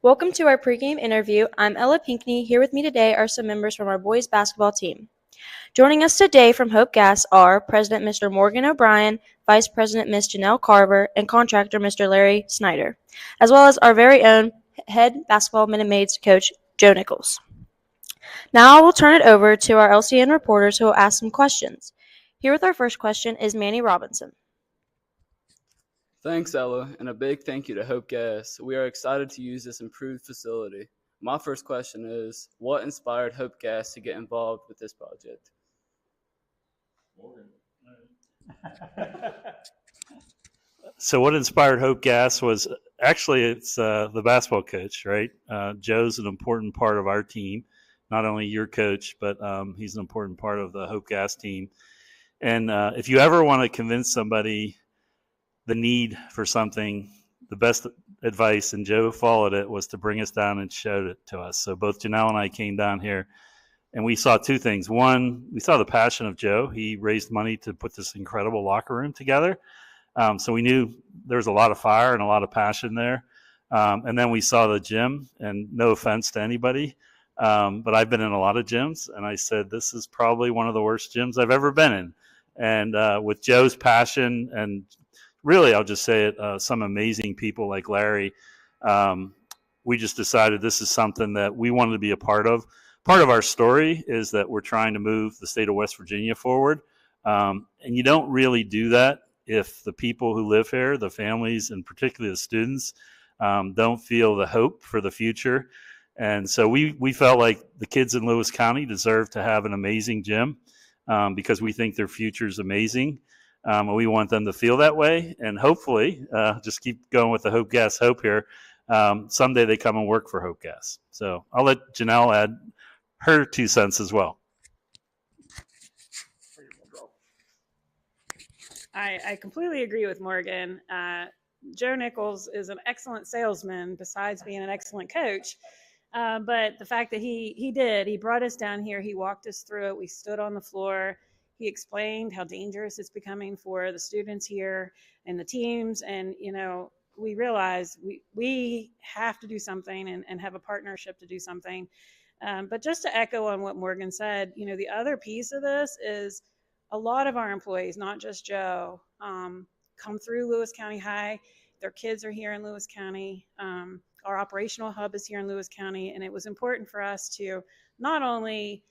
Welcome to our pregame interview. I'm Ella Pinkney. Here with me today are some members from our boys basketball team. Joining us today from Hope Gas are President Mr. Morgan O'Brien, Vice President Ms. Janelle Carver, and Contractor Mr. Larry Snyder, as well as our very own head basketball Minute Maids coach, Joe Nichols. Now I will turn it over to our LCN reporters who will ask some questions. Here with our first question is Manny Robinson. Thanks, Ella, and a big thank you to Hope Gas. We are excited to use this improved facility. My first question is, what inspired Hope Gas to get involved with this project? So what inspired Hope Gas was actually it's the basketball coach, right? Joe's an important part of our team, not only your coach, but he's an important part of the Hope Gas team. And if you ever want to convince somebody the need for something, the best advice, and Joe followed it, was to bring us down and showed it to us. So both Janelle and I came down here, and we saw two things. One, we saw the passion of Joe. He raised money to put this incredible locker room together. So we knew there was a lot of fire and a lot of passion there. And then we saw the gym, and no offense to anybody, but I've been in a lot of gyms, and I said, this is probably one of the worst gyms I've ever been in. And with Joe's passion and really, I'll just say it, some amazing people like Larry, we just decided this is something that we wanted to be a part of. Part of our story is that we're trying to move the state of West Virginia forward. And you don't really do that if the people who live here, the families, and particularly the students, don't feel the hope for the future. And so we felt like the kids in Lewis County deserve to have an amazing gym because we think their future is amazing. We want them to feel that way, and hopefully, just keep going with the Hope Gas hope here. Someday they come and work for Hope Gas. So I'll let Janelle add her 2 cents as well. I completely agree with Morgan. Joe Nichols is an excellent salesman besides being an excellent coach. But the fact that he brought us down here, he walked us through it. We stood on the floor. He explained how dangerous it's becoming for the students here and the teams. And, we realized we have to do something and have a partnership to do something. But just to echo on what Morgan said, the other piece of this is a lot of our employees, not just Joe, come through Lewis County High. Their kids are here in Lewis County. Our operational hub is here in Lewis County. And it was important for us to not only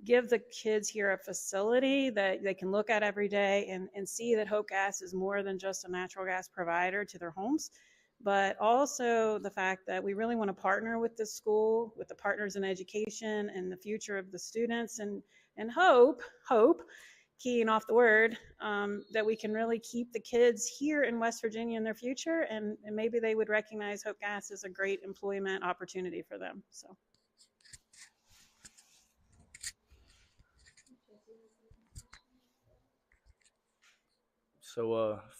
give the kids here a facility that they can look at every day and see that Hope Gas is more than just a natural gas provider to their homes, but also the fact that we really want to partner with the school, with the partners in education and the future of the students, and hope, keying off the word, that we can really keep the kids here in West Virginia in their future, and maybe they would recognize Hope Gas as a great employment opportunity for them. So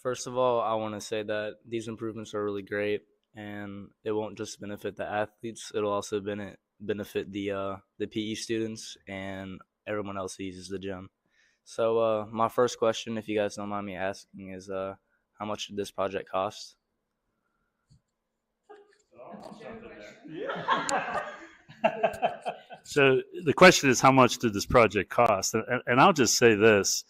first of all, I want to say that these improvements are really great, and it won't just benefit the athletes, it'll also benefit the PE students and everyone else who uses the gym. So my first question, if you guys don't mind me asking, is how much did this project cost? So the question is, how much did this project cost? And I'll just say this.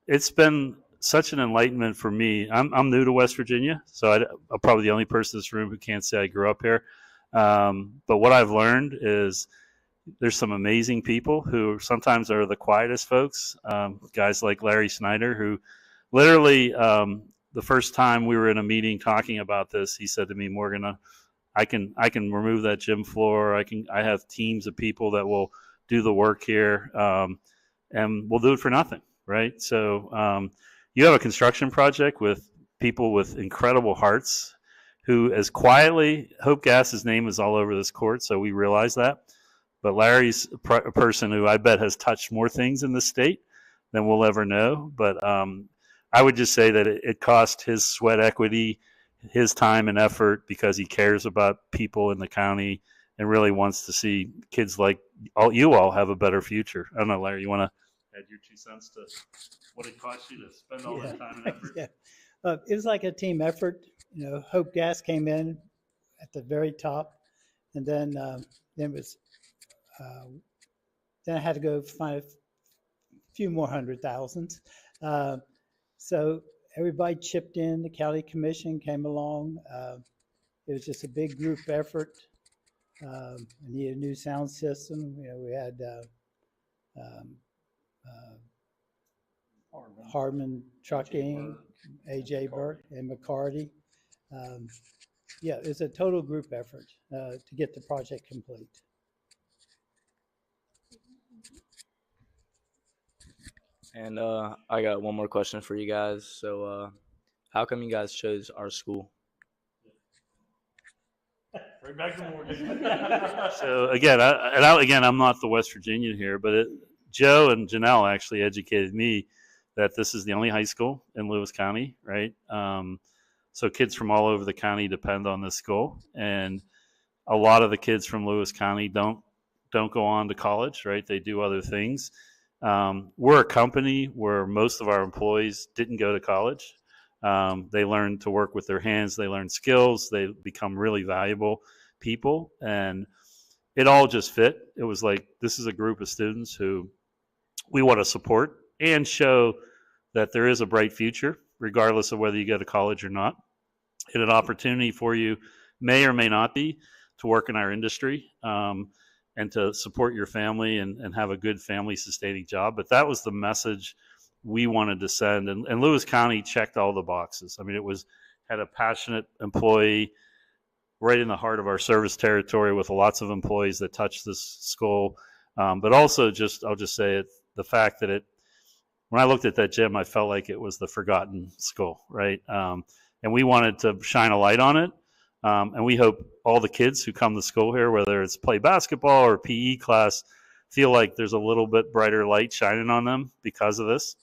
It's been such an enlightenment for me. I'm new to West Virginia, so I'm probably the only person in this room who can't say I grew up here. But what I've learned is there's some amazing people who sometimes are the quietest folks, guys like Larry Snyder, who literally the first time we were in a meeting talking about this, he said to me, Morgan, I can remove that gym floor. I have teams of people that will do the work here, and we'll do it for nothing, right? So you have a construction project with people with incredible hearts who, as quietly, Hope Gas's name is all over this court, so we realize that. But Larry's a person who I bet has touched more things in the state than we'll ever know. But I would just say that it cost his sweat equity, his time and effort, because he cares about people in the county and really wants to see kids like you all have a better future. I don't know, Larry, you want to add your 2 cents to what it cost you to spend all that time and effort? Yeah. It was like a team effort. Hope Gas came in at the very top and then it was then I had to go find a few more $100,000. So everybody chipped in. The county commission came along. It was just a big group effort. I needed a new sound system. We had Hardman Trucking, AJ Burke, and McCarty. Yeah, it's a total group effort to get the project complete. And I got one more question for you guys. So, how come you guys chose our school? Right back to Morgan. So again, I'm not the West Virginian here, but Joe and Janelle actually educated me that this is the only high school in Lewis County, right? So kids from all over the county depend on this school, and a lot of the kids from Lewis County don't go on to college, right? They do other things. We're a company where most of our employees didn't go to college. They learn to work with their hands. They learn skills. They become really valuable people, and it all just fit. It was like, this is a group of students who we want to support and show that there is a bright future, regardless of whether you go to college or not. And an opportunity for you may or may not be to work in our industry and to support your family and have a good family sustaining job. But that was the message we wanted to send, and Lewis County checked all the boxes. I mean, had a passionate employee right in the heart of our service territory with lots of employees that touch this school. But also I'll just say it, the fact that when I looked at that gym, I felt like it was the forgotten school, right? And we wanted to shine a light on it. And we hope all the kids who come to school here, whether it's play basketball or PE class, feel like there's a little bit brighter light shining on them because of this.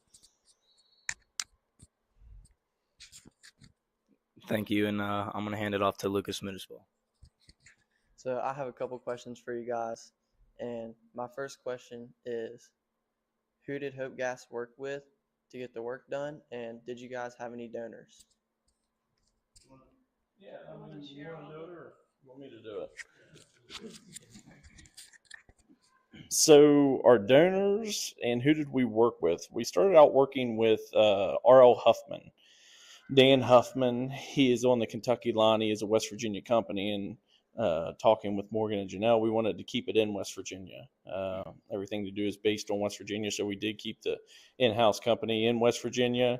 Thank you, and I'm going to hand it off to Lucas Middlesbrough. So I have a couple questions for you guys, and my first question is, who did Hope Gas work with to get the work done, and did you guys have any donors? Yeah, you want to do it or you want me to do it? So our donors and who did we work with? We started out working with R.L. Huffman. Dan Huffman, he is on the Kentucky line. He is a West Virginia company, and talking with Morgan and Janelle, we wanted to keep it in West Virginia. Everything to do is based on West Virginia, so we did keep the in-house company in West Virginia.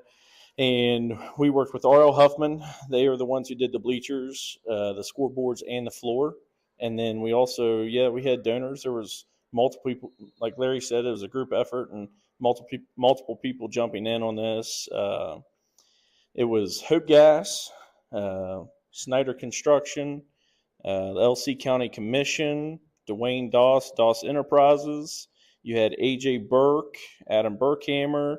And we worked with R.L. Huffman. They are the ones who did the bleachers, the scoreboards, and the floor. And then we also, we had donors. There was multiple people, like Larry said, it was a group effort and multiple people jumping in on this. It was Hope Gas, Snyder Construction, the LC County Commission, Dwayne Doss, Doss Enterprises. You had AJ Burke, Adam Burkhammer.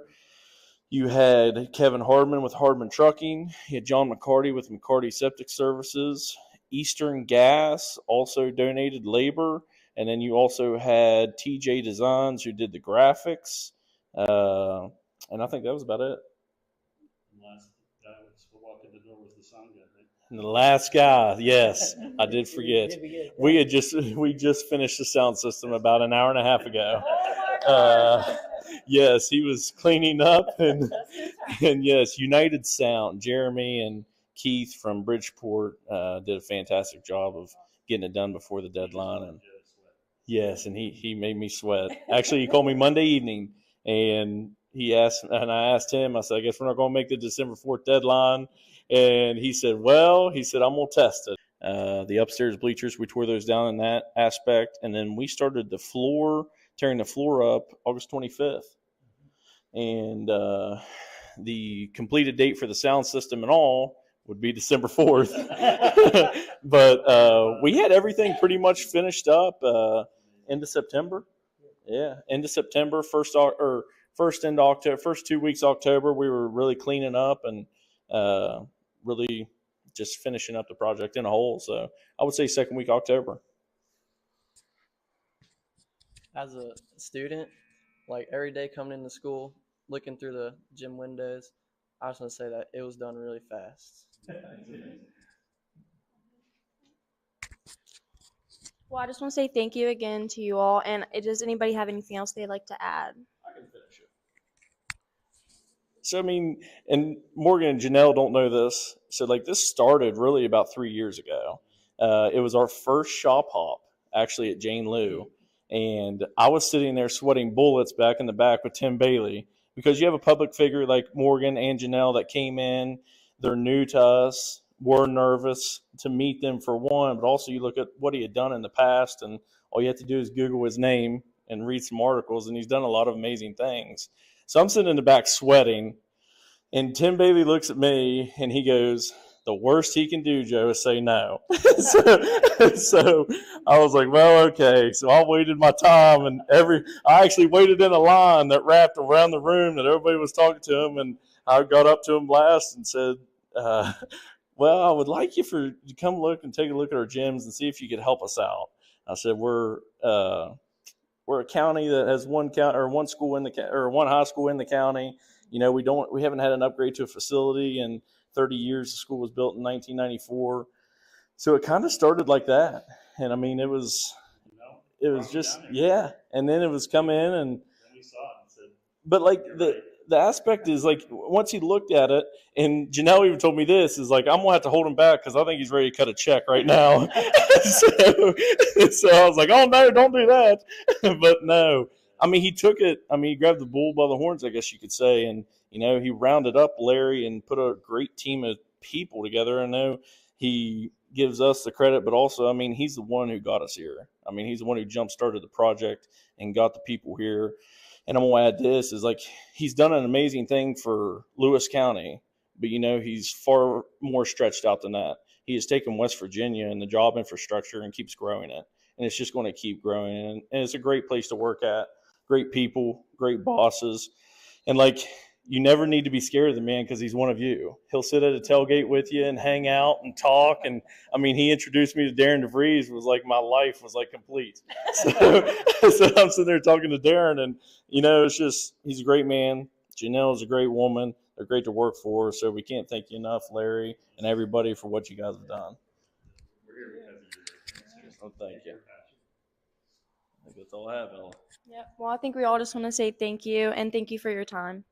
You had Kevin Hardman with Hardman Trucking. You had John McCarty with McCarty Septic Services. Eastern Gas also donated labor. And then you also had TJ Designs, who did the graphics. And I think that was about it. Last guy was walking the door was the sound guy, right? And the last guy, yes, I did forget. We just finished the sound system about an hour and a half ago. Yes, he was cleaning up, and yes, United Sound. Jeremy and Keith from Bridgeport did a fantastic job of getting it done before the deadline. And yes, and he made me sweat. Actually, he called me Monday evening, and I asked him, I said, I guess we're not going to make the December 4th deadline. And he said, I'm going to test it. The upstairs bleachers, we tore those down in that aspect. And then we started tearing the floor up August 25th. And the completed date for the sound system and all would be December 4th. But we had everything pretty much finished up end of September. Yeah, end of September, first into October, first 2 weeks October, we were really cleaning up and really just finishing up the project in a whole. So I would say second week October. As a student, like every day coming into school, looking through the gym windows, I just want to say that it was done really fast. Well, I just want to say thank you again to you all. And does anybody have anything else they'd like to add? I can finish it. So, I mean, and Morgan and Janelle don't know this. So, like, this started really about 3 years ago. It was our first shop hop, actually, at Jane Lou. And I was sitting there sweating bullets back in the back with Tim Bailey because you have a public figure like Morgan and Janelle that came in. They're new to us. We're nervous to meet them for one, but also you look at what he had done in the past, and all you have to do is Google his name and read some articles, and he's done a lot of amazing things. So I'm sitting in the back sweating, and Tim Bailey looks at me, and he goes, the worst he can do, Joe, is say no. so I was like, well, okay. So I waited my time, and I actually waited in a line that wrapped around the room that everybody was talking to him, and I got up to him last and said, well, I would like you to come look and take a look at our gyms and see if you could help us out. I said, we're a county that has one school in the or one high school in the county. You know, we haven't had an upgrade to a facility in 30 years. The school was built in 1994. So it kind of started like that. And I mean, it was just, yeah. And then it was come in and, but like the aspect is like, once he looked at it, and Janelle even told me this, is like, I'm going to have to hold him back because I think he's ready to cut a check right now. so I was like, oh, no, don't do that. But no, I mean, he took it. I mean, he grabbed the bull by the horns, I guess you could say. And, you know, he rounded up Larry and put a great team of people together. I know he gives us the credit, but also, I mean, he's the one who got us here. I mean, he's the one who jump-started the project and got the people here. And I'm going to add this, is like, he's done an amazing thing for Lewis County, but, you know, he's far more stretched out than that. He has taken West Virginia and the job infrastructure and keeps growing it. And it's just going to keep growing. And it's a great place to work at. Great people, great bosses. And, like, you never need to be scared of the man because he's one of you. He'll sit at a tailgate with you and hang out and talk. And, I mean, he introduced me to Darren DeVries. Was like, my life was, like, complete. So I'm sitting there talking to Darren, and, you know, it's just, he's a great man. Janelle is a great woman. They're great to work for. So we can't thank you enough, Larry, and everybody for what you guys have done. Well, thank you. I think that's all I have, Ella. Yep. Well, I think we all just want to say thank you, and thank you for your time.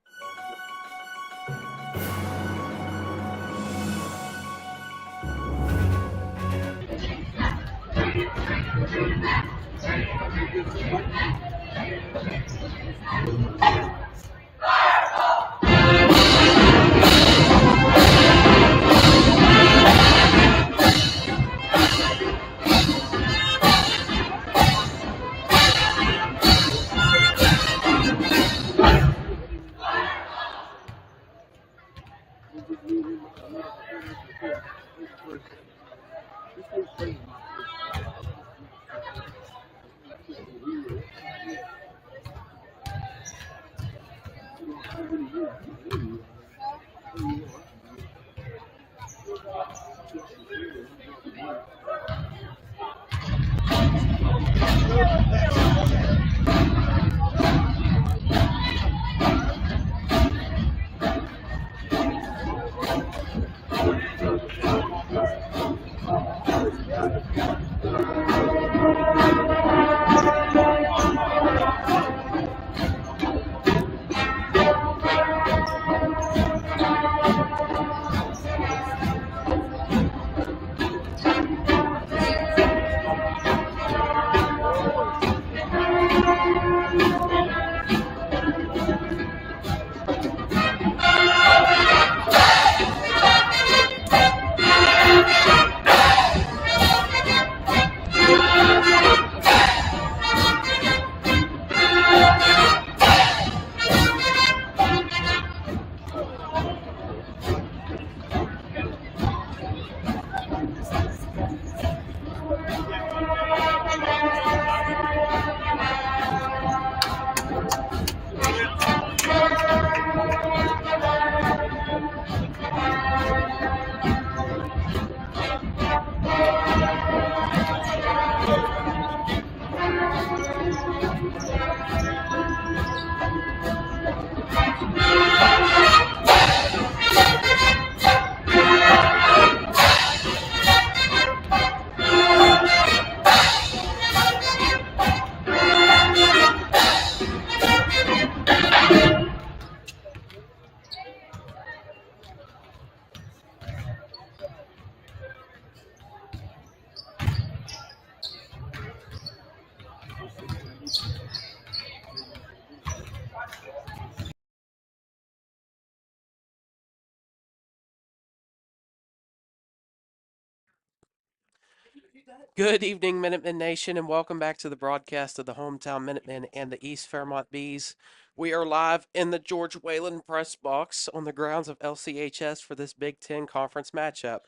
Good evening, Minutemen Nation, and welcome back to the broadcast of the hometown Minutemen and the East Fairmont Bees. We are live in the George Whalen press box on the grounds of LCHS for this Big Ten conference matchup.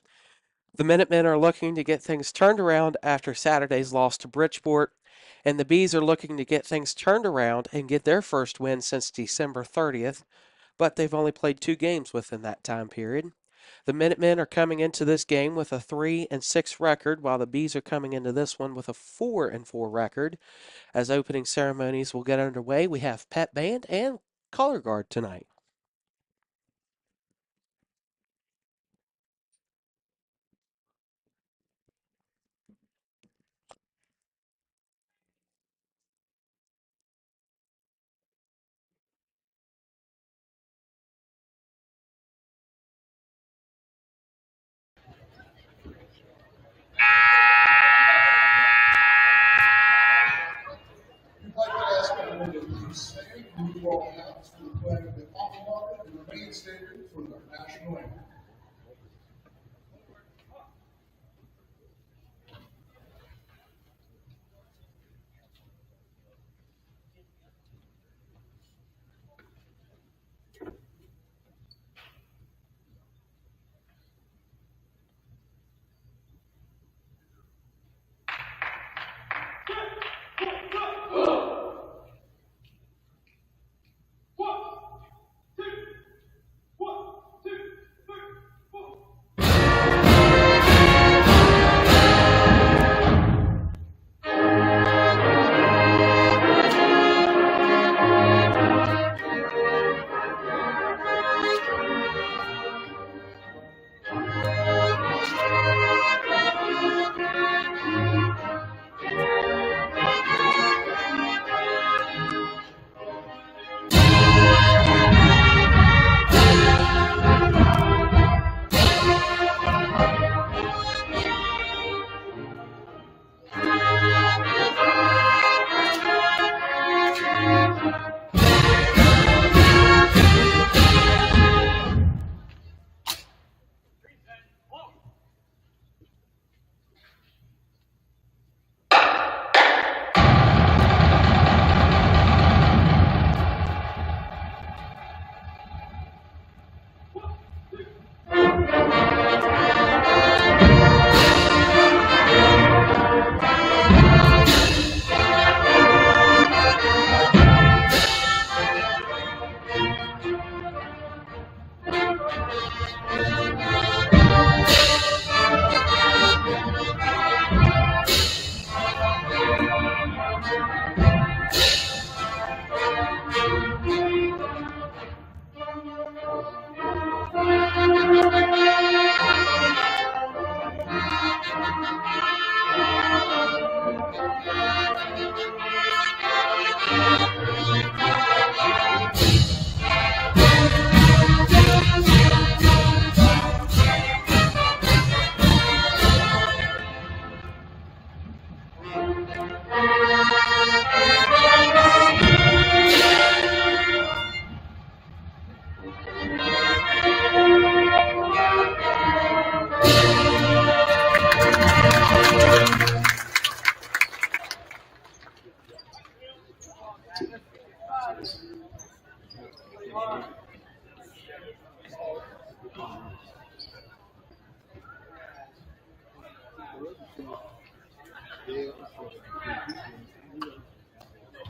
The Minutemen are looking to get things turned around after Saturday's loss to Bridgeport, and the Bees are looking to get things turned around and get their first win since December 30th, but they've only played 2 games within that time period. The Minutemen are coming into this game with a 3-6 record, while the Bees are coming into this one with a 4-4 record. As opening ceremonies will get underway, we have pep band and color guard tonight. We'd like to ask everyone to please stand and move all hands for the flag of the Commonwealth and remain standing for the national anthem.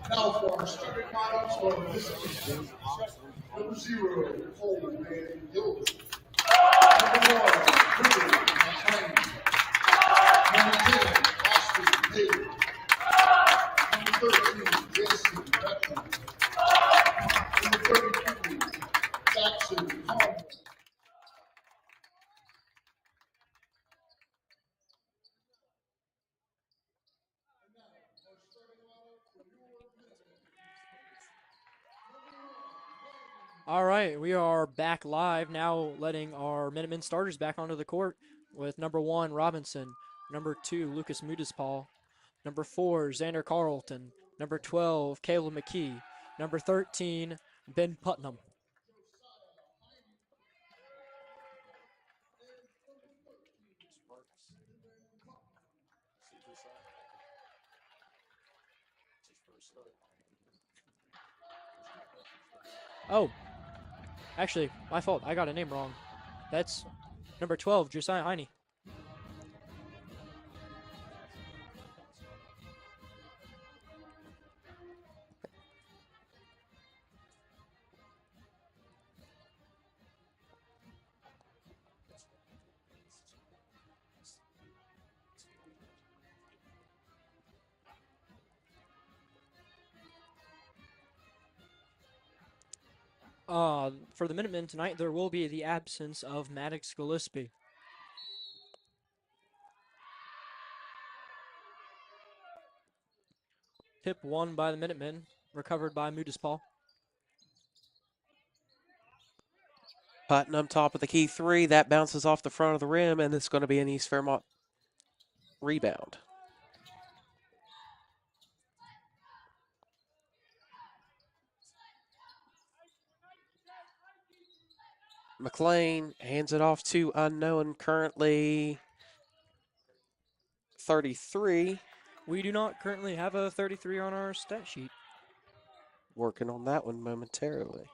Now for our starting lineups for this season. Number 0, Coleman Gilbert. Number 1, Cooper McLean. Number 10, Austin Taylor. Number 13, Jason Beckman. Number 32, Jackson Conway. All right, we are back live now, letting our Minutemen starters back onto the court with number 1, Robinson, number 2, Lucas Mudispal, number 4, Xander Carlton, number 12, Caleb McKee, number 13, Ben Putnam. Oh, actually, my fault. I got a name wrong. That's number 12, Josiah Heine. For the Minutemen tonight, there will be the absence of Maddox Gillespie. Tip won by the Minutemen, recovered by Mudis Paul. Putnam top of the key three. That bounces off the front of the rim, and it's going to be an East Fairmont rebound. McLean hands it off to unknown, currently 33. We do not currently have a 33 on our stat sheet. Working on that one momentarily.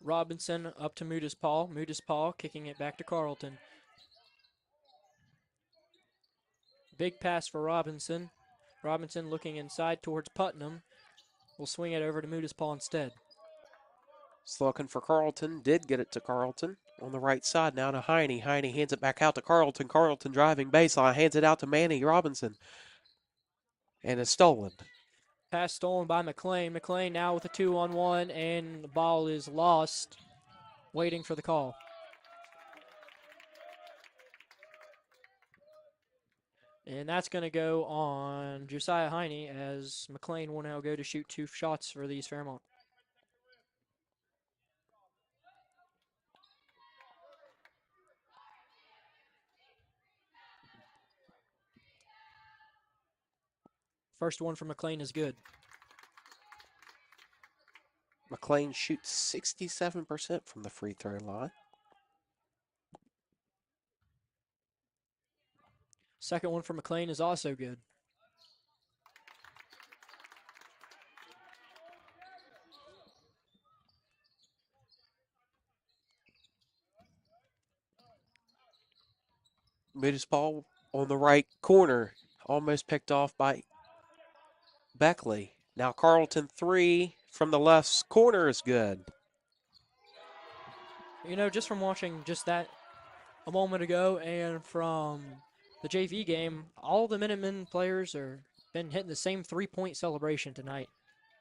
Robinson up to Mudis Paul. Mudis Paul kicking it back to Carlton. Big pass for Robinson. Robinson looking inside towards Putnam. Will swing it over to Mudis Paul instead. It's looking for Carlton. Did get it to Carlton. On the right side now to Heine. Heine hands it back out to Carlton. Carlton driving baseline. Hands it out to Manny Robinson. And it's stolen. Pass stolen by McLean. McLean now with a 2-on-1, and the ball is lost. Waiting for the call. And that's going to go on Josiah Heine, as McLean will now go to shoot 2 shots for the East Fairmont. First one from McLean is good. McLean shoots 67% from the free throw line. Second one from McLean is also good. Mudis Paul on the right corner. Almost picked off by Beckley. Now Carlton 3 from the left corner is good. You know, just from watching just that a moment ago and from the JV game, all the Minutemen players are been hitting the same 3-point celebration tonight,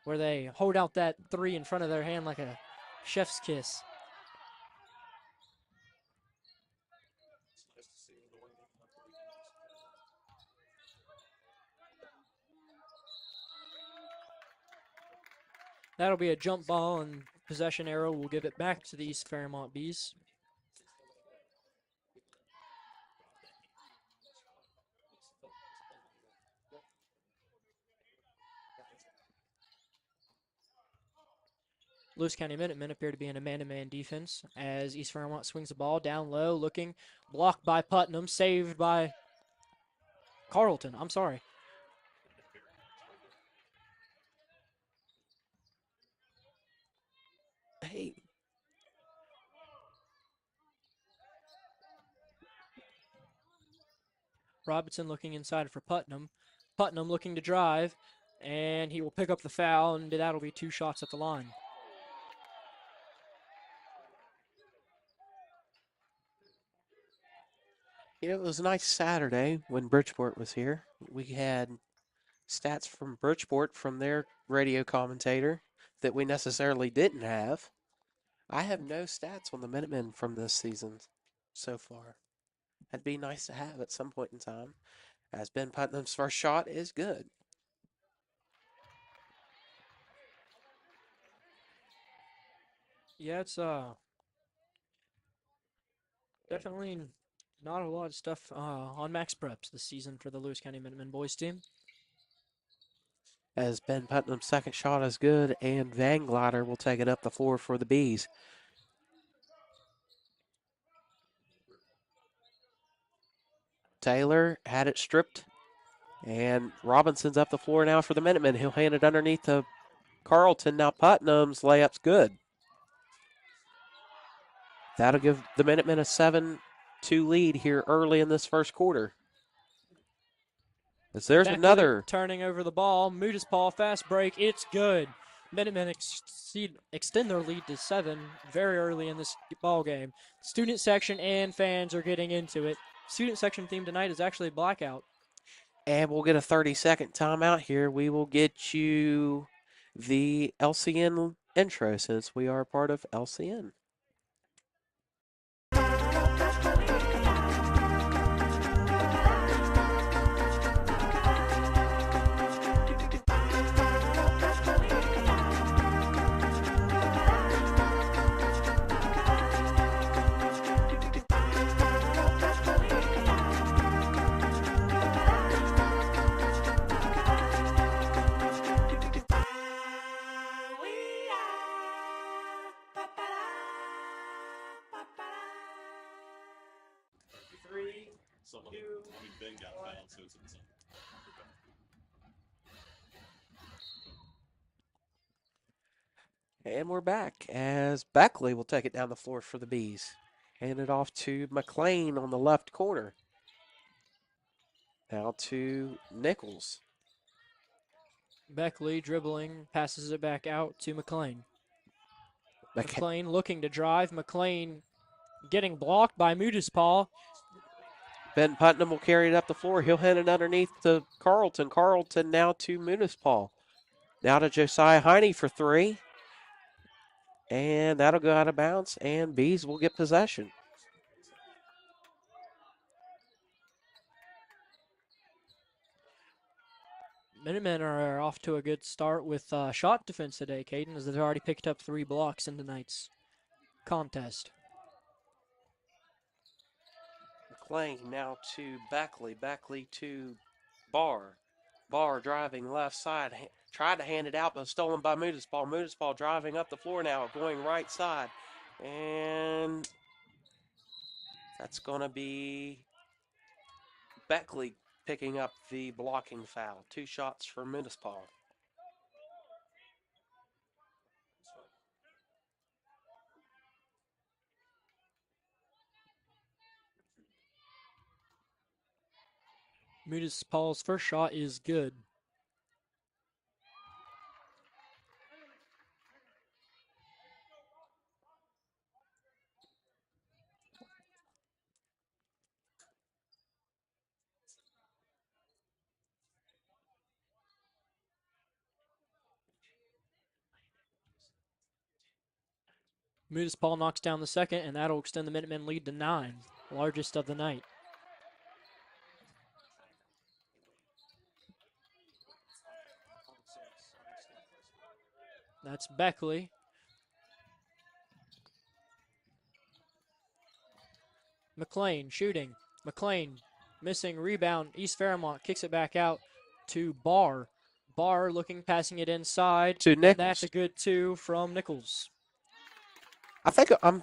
where they hold out that 3 in front of their hand like a chef's kiss. That'll be a jump ball, and possession arrow will give it back to the East Fairmont Bees. Lewis County Minutemen appear to be in a man-to-man defense as East Fairmont swings the ball down low, looking, blocked by Putnam, saved by Carlton. I'm sorry. Hey. Robinson looking inside for Putnam. Putnam looking to drive, and he will pick up the foul, and that'll be 2 shots at the line. You know, it was a nice Saturday when Bridgeport was here. We had stats from Bridgeport from their radio commentator that we necessarily didn't have. I have no stats on the Minutemen from this season so far. That'd be nice to have at some point in time, as Ben Putnam's first shot is good. Yeah, it's definitely not a lot of stuff on max preps this season for the Lewis County Minutemen boys team. As Ben Putnam's second shot is good, and Van Glider will take it up the floor for the Bees. Taylor had it stripped. And Robinson's up the floor now for the Minutemen. He'll hand it underneath to Carlton. Now Putnam's layup's good. That'll give the Minutemen a 7-2 lead here early in this first quarter. As there's Beckley another. turning over the ball. Mudis Paul, fast break. It's good. Minutemen extend their lead to 7 very early in this ball game. Student section and fans are getting into it. Student section theme tonight is actually blackout. And we'll get a 30-second timeout here. We will get you the LCN intro since we are a part of LCN. And we're back as Beckley will take it down the floor for the Bees. Hand it off to McLean on the left corner. Now to Nichols. Beckley dribbling, passes it back out to McLean. McLean looking to drive. McLean getting blocked by Mudis Paul. Ben Putnam will carry it up the floor. He'll hand it underneath to Carlton. Carlton now to Mudis Paul. Now to Josiah Heine for 3. And that'll go out of bounds, and Bees will get possession. Minutemen are off to a good start with shot defense today, Caden, as they've already picked up 3 blocks in tonight's contest. McLean now to Beckley. Beckley to Barr. Barr driving left side. Tried to hand it out, but stolen by Mudis Paul. Mudis Paul driving up the floor now, going right side. And that's going to be Beckley picking up the blocking foul. 2 shots for Mudis Paul. Mudis Paul's first shot is good. Mudis Paul knocks down the second, and that'll extend the Minutemen lead to 9, largest of the night. That's Beckley. McLean shooting. McLean missing rebound. East Fairmont kicks it back out to Barr. Barr looking, passing it inside. To Nichols. That's a good 2 from Nichols. I think I'm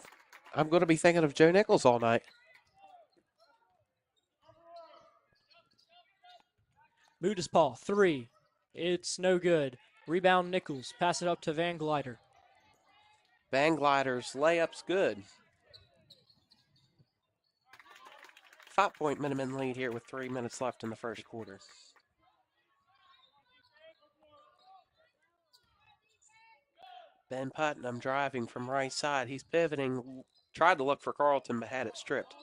going to be thinking of Joe Nichols all night. Mudis Paul, 3. It's no good. Rebound Nichols. Pass it up to Van Glider. Van Glider's layup's good. 5-point Minutemen lead here with 3 minutes left in the first quarter. Ben Putnam driving from right side. He's pivoting. Tried to look for Carlton, but had it stripped.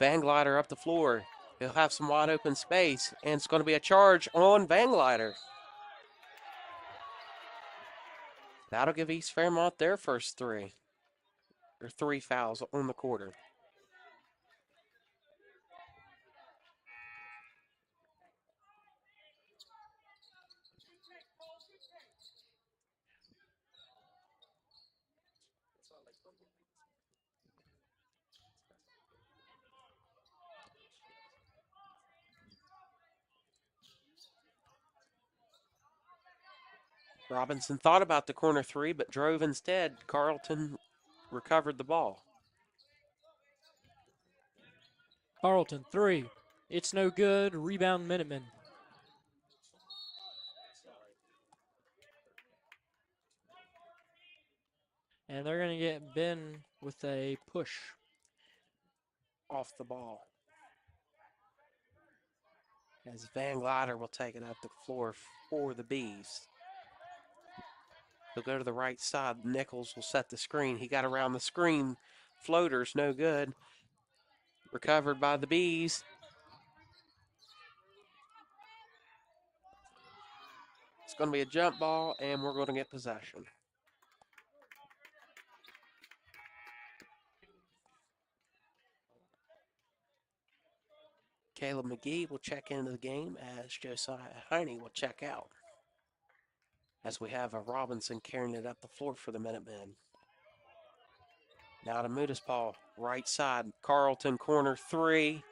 Van Glider up the floor. He'll have some wide open space, and it's going to be a charge on Van Glider. That'll give East Fairmont their first 3. Or 3 fouls on the quarter. Robinson thought about the corner 3, but drove instead. Carlton recovered the ball. Carlton, 3. It's no good. Rebound Minutemen. And they're going to get Ben with a push. Off the ball. As Van Glider will take it up the floor for the Bees. He'll go to the right side. Nichols will set the screen. He got around the screen. Floaters, no good. Recovered by the Bees. It's going to be a jump ball, and we're going to get possession. Caleb McGee will check into the game as Josiah Heine will check out. As we have a Robinson carrying it up the floor for the Minutemen. Now to Mudispaw, right side, Carlton corner 3.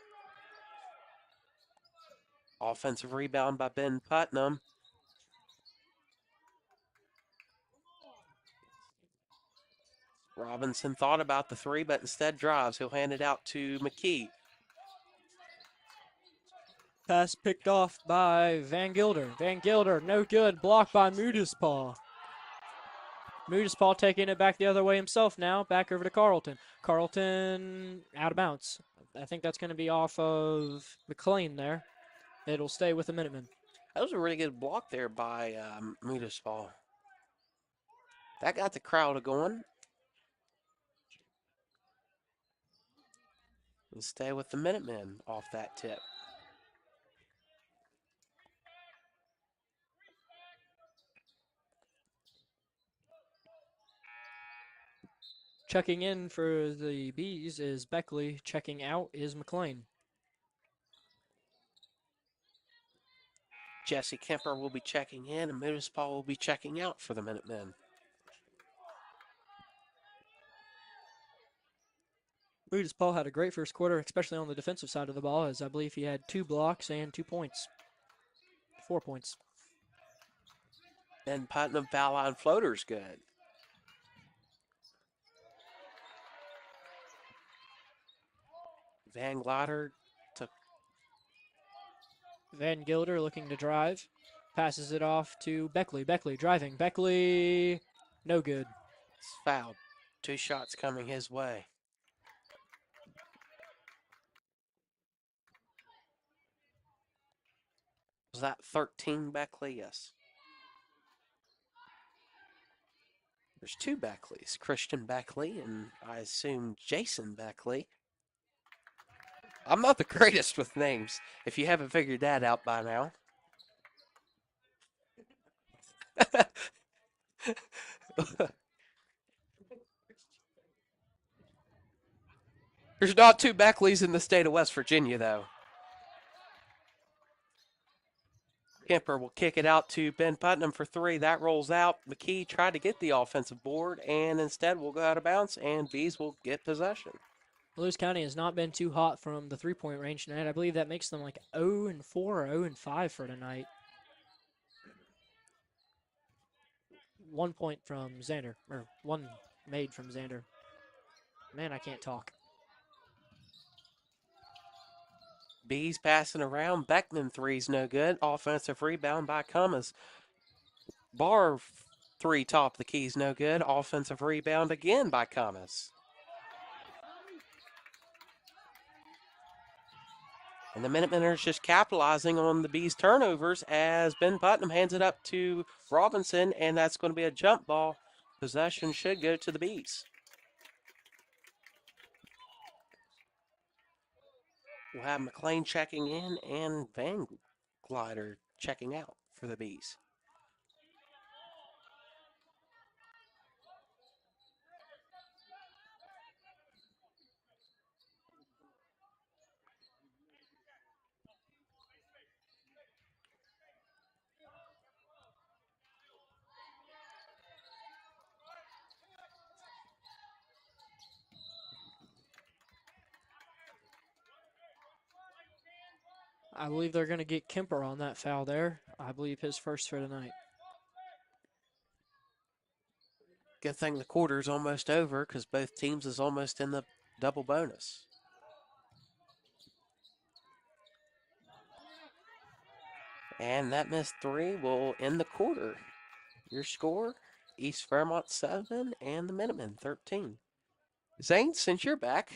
Offensive rebound by Ben Putnam. Robinson thought about the 3, but instead drives. He'll hand it out to McKee. Pass picked off by Van Gilder. Van Gilder, no good. Blocked by Mudispaw. Mudispaw taking it back the other way himself now. Back over to Carlton. Carlton out of bounds. I think that's going to be off of McLean there. It'll stay with the Minutemen. That was a really good block there by Mudispaw. That got the crowd going. And stay with the Minutemen off that tip. Checking in for the Bees is Beckley. Checking out is McLean. Jesse Kemper will be checking in, and Mudispaw will be checking out for the Minutemen. Mudispaw had a great first quarter, especially on the defensive side of the ball, as I believe he had 2 blocks and 2 points. 4 points. Ben Putnam foul line floater's good. Van Glider took. Van Gilder looking to drive. Passes it off to Beckley. Beckley driving. Beckley, no good. It's fouled. 2 shots coming his way. Was that 13 Beckley? Yes. There's 2 Beckleys. Christian Beckley and I assume Jason Beckley. I'm not the greatest with names, if you haven't figured that out by now. There's not 2 Beckleys in the state of West Virginia, though. Kemper will kick it out to Ben Putnam for 3. That rolls out. McKee tried to get the offensive board, and instead will go out of bounds, and Bees will get possession. Lewis County has not been too hot from the three-point range tonight. I believe that makes them like 0-4 or 0-5 for tonight. 1 point from Xander, or 1 made from Xander. Man, I can't talk. Bees passing around. Beckman 3's no good. Offensive rebound by Cummins. Barr 3 top of the key's no good. Offensive rebound again by Cummins. And the Minutemen are just capitalizing on the Bees' turnovers as Ben Putnam hands it up to Robinson, and that's going to be a jump ball. Possession should go to the Bees. We'll have McLean checking in and Van Glider checking out for the Bees. I believe they're going to get Kemper on that foul there. I believe his first for tonight. Good thing the quarter's almost over because both teams is almost in the double bonus. And that missed three will end the quarter. Your score, East Fairmont 7 and the Minutemen 13. Zane, since you're back,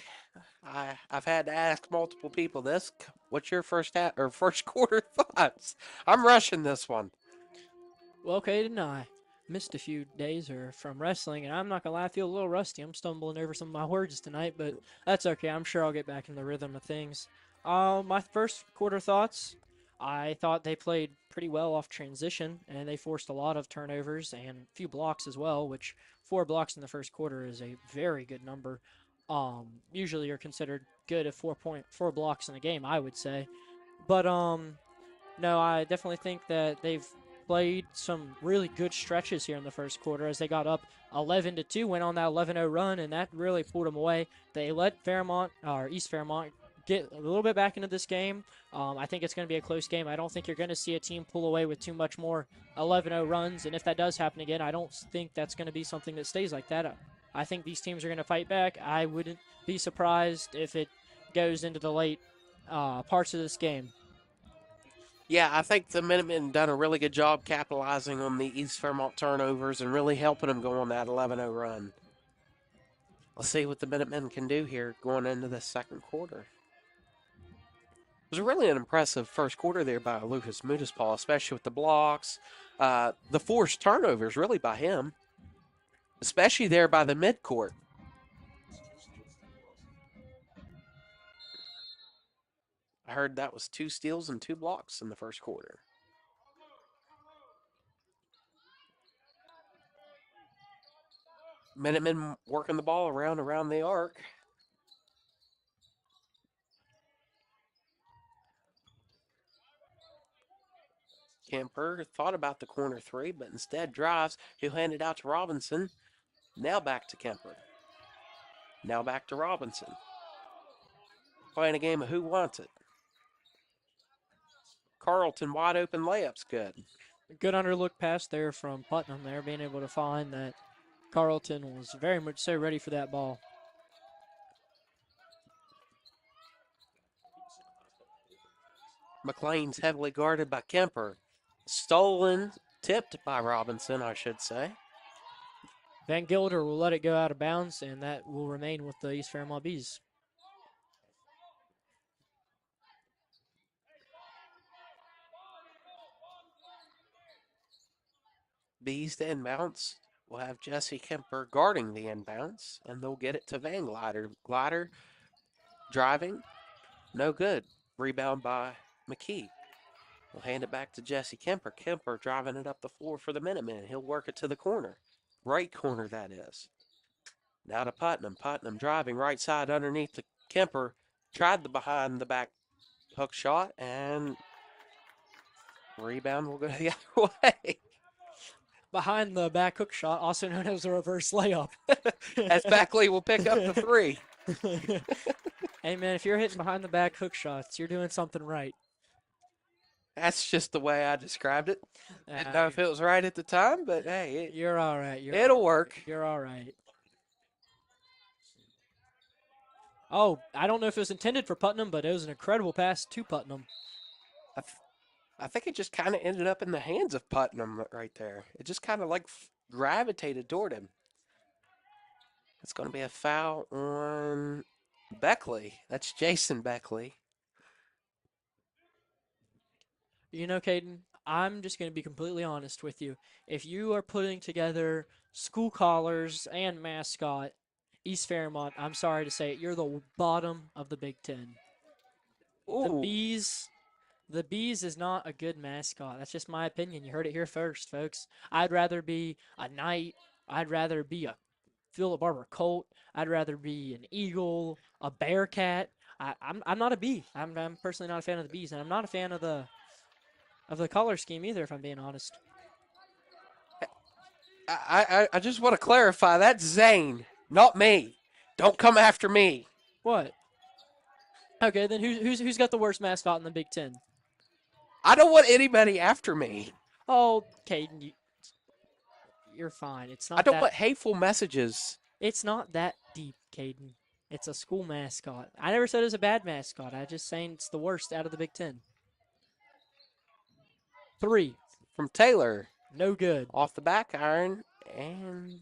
I've had to ask multiple people this. What's your first first quarter thoughts? I'm rushing this one. Well, Caden, I missed a few days from wrestling, and I'm not gonna lie, I feel a little rusty. I'm stumbling over some of my words tonight, but that's okay. I'm sure I'll get back in the rhythm of things. My first quarter thoughts, I thought they played pretty well off transition, and they forced a lot of turnovers and a few blocks as well, which 4 blocks in the first quarter is a very good number. Usually you're considered good at 4.4 blocks in a game, I would say. But no, I definitely think that they've played some really good stretches here in the first quarter as they got up 11-2, went on that 11-0 run, and that really pulled them away. They let Fairmont, or East Fairmont, get a little bit back into this game. I think it's going to be a close game. I don't think you're going to see a team pull away with too much more 11-0 runs, and if that does happen again, I don't think that's going to be something that stays like that. I think these teams are going to fight back. I wouldn't be surprised if it goes into the late parts of this game. Yeah, I think the Minutemen done a really good job capitalizing on the East Fairmont turnovers and really helping them go on that 11-0 run. Let's see what the Minutemen can do here going into the second quarter. It was really an impressive first quarter there by Lucas Mudispaul, especially with the blocks. The forced turnovers really by him, especially there by the midcourt. I heard that was 2 steals and 2 blocks in the first quarter. Minutemen working the ball around the arc. Kemper thought about the corner three, but instead drives. He'll hand it out to Robinson. Now back to Kemper. Now back to Robinson. Playing a game of who wants it. Carlton wide open layup's good. Good underlook pass there from Putnam there, being able to find that Carlton was very much so ready for that ball. McLean's heavily guarded by Kemper. Stolen, tipped by Robinson, I should say. Van Gilder will let it go out of bounds, and that will remain with the East Fairmont Bees. Bees to inbounds. We'll have Jesse Kemper guarding the inbounds, and they'll get it to Van Glider. Glider driving, no good. Rebound by McKee. We'll hand it back to Jesse Kemper. Kemper driving it up the floor for the Minutemen. He'll work it to the corner. Right corner, that is. Now to Putnam. Putnam driving right side underneath the Kemper. Tried the behind the back hook shot, and rebound will go the other way. Behind the back hook shot, also known as a reverse layup. As Beckley will pick up the three. Hey, man, if you're hitting behind the back hook shots, you're doing something right. That's just the way I described it. Didn't know if it was right at the time, but hey. You're all right. It'll work. You're all right. Oh, I don't know if it was intended for Putnam, but it was an incredible pass to Putnam. I think it just kind of ended up in the hands of Putnam right there. It just kind of like gravitated toward him. It's going to be a foul on Beckley. That's Jason Beckley. You know, Caden, I'm just going to be completely honest with you. If you are putting together school collars and mascot, East Fairmont, I'm sorry to say it, you're the bottom of the Big Ten. Ooh. The Bees is not a good mascot. That's just my opinion. You heard it here first, folks. I'd rather be a Knight. I'd rather be a Philip Barber Colt. I'd rather be an Eagle, a Bearcat. I'm not a Bee. I'm personally not a fan of the Bees, and I'm not a fan of the color scheme either, if I'm being honest. I just want to clarify, that's Zane, not me. Don't come after me. What? Okay, then who's got the worst mascot in the Big Ten? I don't want anybody after me. Oh, Caden, you're fine. It's not. I don't want hateful messages. It's not that deep, Caden. It's a school mascot. I never said it was a bad mascot. I just saying it's the worst out of the Big Ten. 3. from Taylor. No good. Off the back iron, and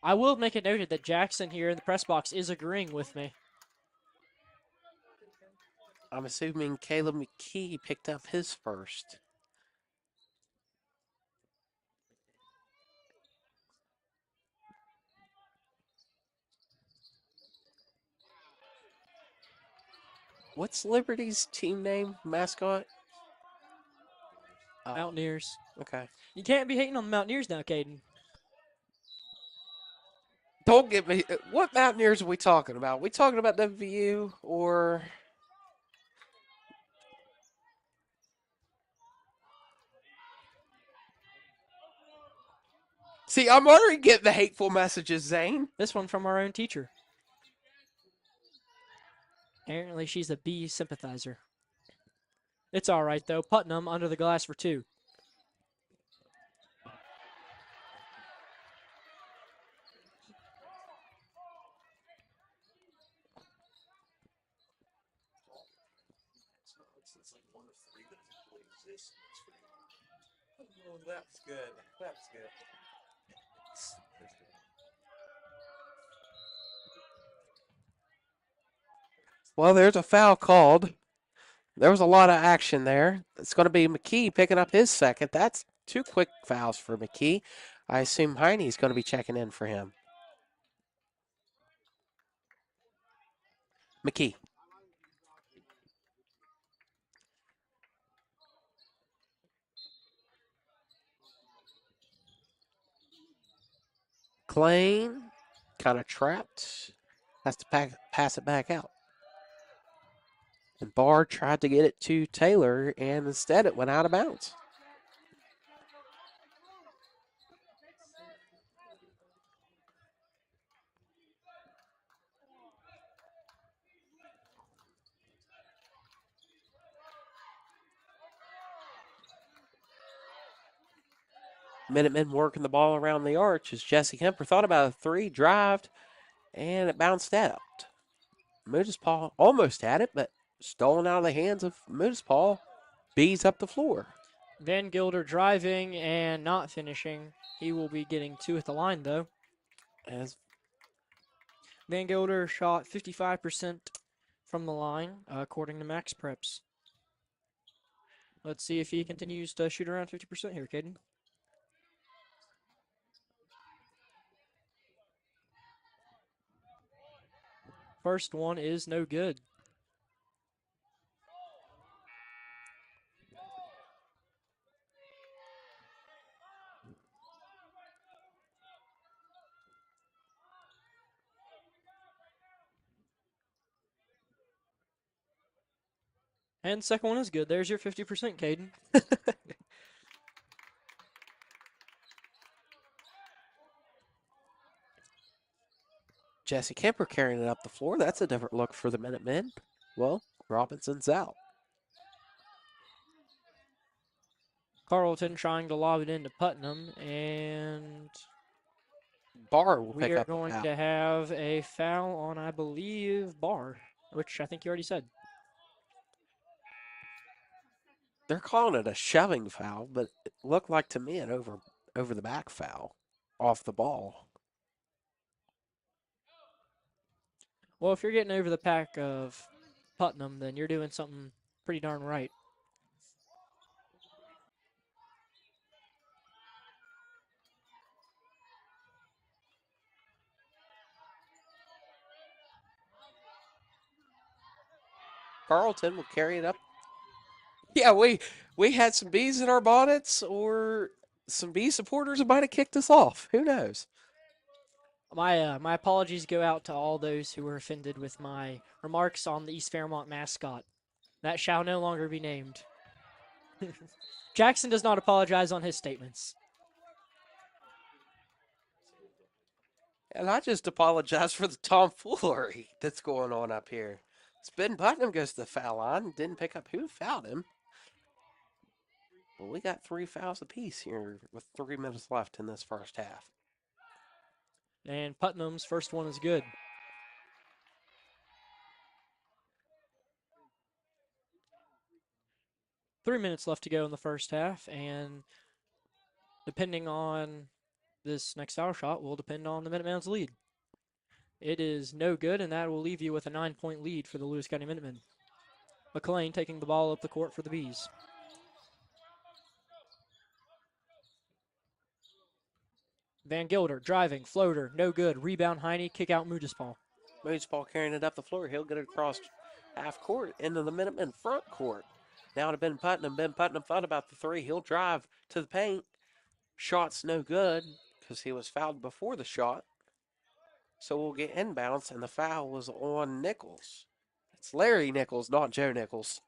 I will make it noted that Jackson here in the press box is agreeing with me. I'm assuming Caleb McKee picked up his first. What's Liberty's team name, mascot? Oh, Mountaineers. okay. You can't be hating on the Mountaineers now, Caden. Don't get me. What Mountaineers are we talking about? We talking about WVU or? See, I'm already getting the hateful messages, Zane. This one from our own teacher. Apparently, she's a bee sympathizer. It's all right, though. Putnam under the glass for 2. That's good. That's good. Well, there's a foul called. There was a lot of action there. It's going to be McKee picking up his second. That's 2 quick fouls for McKee. I assume Heine's going to be checking in for him. McKee. Klein, kind of trapped. Has to pass it back out. And Barr tried to get it to Taylor, and instead it went out of bounds. Minutemen working the ball around the arch as Jesse Kemper thought about a 3, drived, and it bounced out. Moodus Paul almost had it, but stolen out of the hands of Moodus Paul. Bees up the floor. Van Gilder driving and not finishing. He will be getting 2 at the line, though. As Van Gilder shot 55% from the line, according to Max Preps. Let's see if he continues to shoot around 50% here, Caden. First one is no good. And second one is good. There's your 50%, Caden. Jesse Kemper carrying it up the floor. That's a different look for the Minutemen. Well, Robinson's out. Carlton trying to lob it into Putnam, and Barr will we pick are up going the foul. to have a foul on, I believe, Barr, which I think you already said. They're calling it a shoving foul, but it looked like to me an over the back foul off the ball. Well, if you're getting over the pack of Putnam, then you're doing something pretty darn right. Carlton will carry it up. Yeah, we had some bees in our bonnets, or some bee supporters might have kicked us off. Who knows? My apologies go out to all those who were offended with my remarks on the East Fairmont mascot. That shall no longer be named. Jackson does not apologize on his statements. And I just apologize for the tomfoolery that's going on up here. Ben Putnam goes to the foul line, didn't pick up who fouled him. Well, we got 3 fouls apiece here with 3 minutes left in this first half. And Putnam's first one is good. 3 minutes left to go in the first half, and depending on this next foul shot will depend on the Minutemen's lead. It is no good, and that will leave you with a 9-point lead for the Lewis County Minutemen. McLean taking the ball up the court for the Bees. Van Gilder driving, floater, no good. Rebound Heine, kick out Moodispaul. Moodispaul carrying it up the floor. He'll get it across half court into the Minutemen front court. Now to Ben Putnam. Ben Putnam thought about the three. He'll drive to the paint. Shot's no good because he was fouled before the shot. So we'll get inbounds, and the foul was on Nichols. It's Larry Nichols, not Joe Nichols.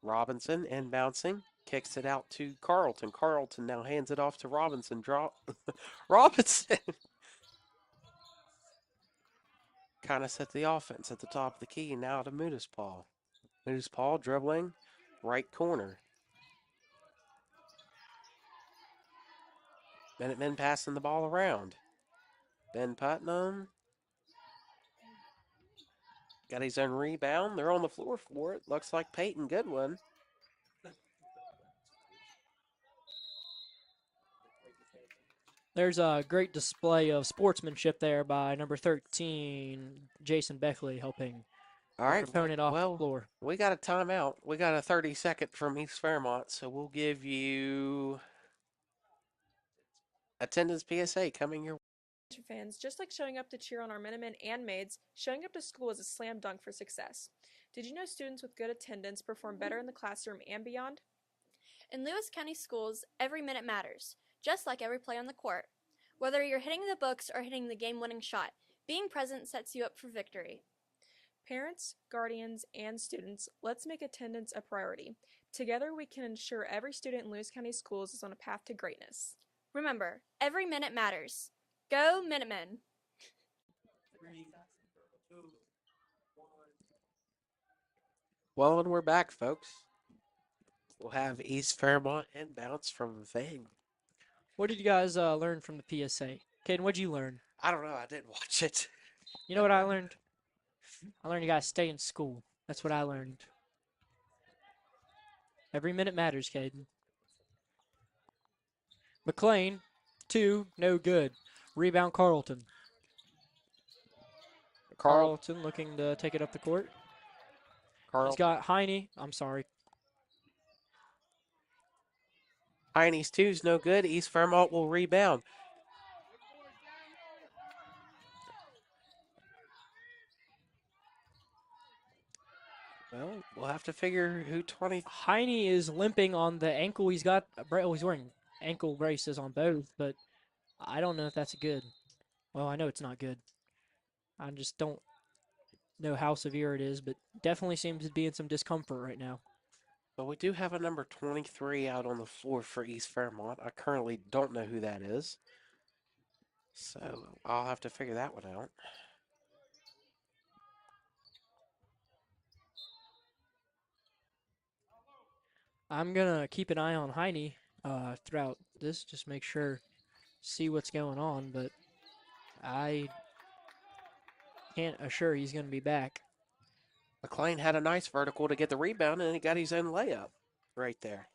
Robinson inbouncing, kicks it out to Carlton. Carlton now hands it off to Robinson. Robinson kind of set the offense at the top of the key. Now to Moodispaul. Moodispaul dribbling, right corner. Minutemen passing the ball around. Ben Putnam got his own rebound. They're on the floor for it. Looks like Peyton Goodwin. There's a great display of sportsmanship there by number 13, Jason Beckley, helping All right, opponent off the floor. We got a timeout. We got a 30-second from East Fairmont, so we'll give you attendance PSA coming your way. Fans, just like showing up to cheer on our Minutemen and maids, showing up to school is a slam dunk for success. Did you know students with good attendance perform better in the classroom and beyond? In Lewis County schools, every minute matters, just like every play on the court. Whether you're hitting the books or hitting the game-winning shot, being present sets you up for victory. Parents, guardians, and students, let's make attendance a priority. Together we can ensure every student in Lewis County schools is on a path to greatness. Remember, every minute matters. Go Minutemen! Well, and we're back, folks. We'll have East Fairmont inbounds from Vang. What did you guys learn from the PSA? Caden, what did you learn? I don't know. I didn't watch it. You know what I learned? I learned you guys stay in school. That's what I learned. Every minute matters, Caden. McLean, 2, no good. Rebound Carlton. Carlton looking to take it up the court. He's got Heine. I'm sorry. Heine's 2's no good. East Fairmont will rebound. Well, we'll have to figure who 20. Heine is limping on the ankle. He's got, he's wearing ankle braces on both, but I don't know if that's good. Well, I know it's not good. I just don't know how severe it is, but definitely seems to be in some discomfort right now. But we do have a number 23 out on the floor for East Fairmont. I currently don't know who that is. So I'll have to figure that one out. I'm going to keep an eye on Heine throughout this, just make sure, see what's going on, but I can't assure he's going to be back. McLean had a nice vertical to get the rebound, and he got his own layup right there.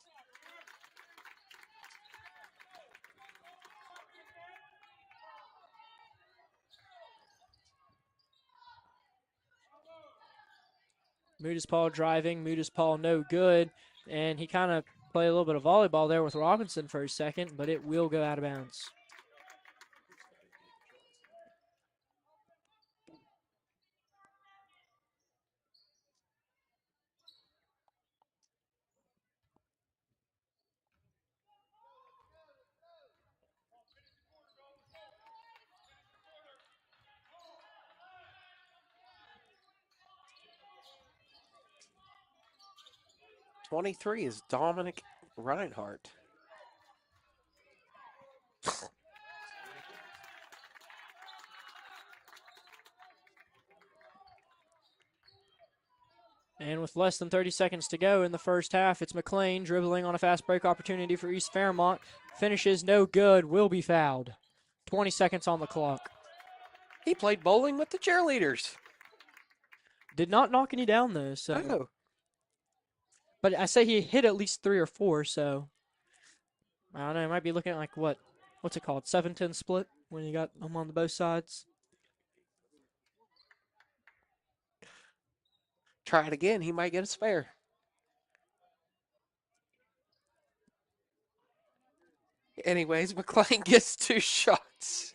Moodispaul driving, Moodispaul no good, and he kind of played a little bit of volleyball there with Robinson for a second, but it will go out of bounds. '23 is Dominic Reinhardt. And with less than 30 seconds to go in the first half, it's McLean dribbling on a fast break opportunity for East Fairmont. Finishes no good, will be fouled. 20 seconds on the clock. He played bowling with the cheerleaders. Did not knock any down though, so. Oh, But I say he hit at least 3 or 4, so I don't know. It might be looking at like what's it called? 7-10 split when you got them on the both sides. try it again. He might get a spare. Anyways, McLean gets 2 shots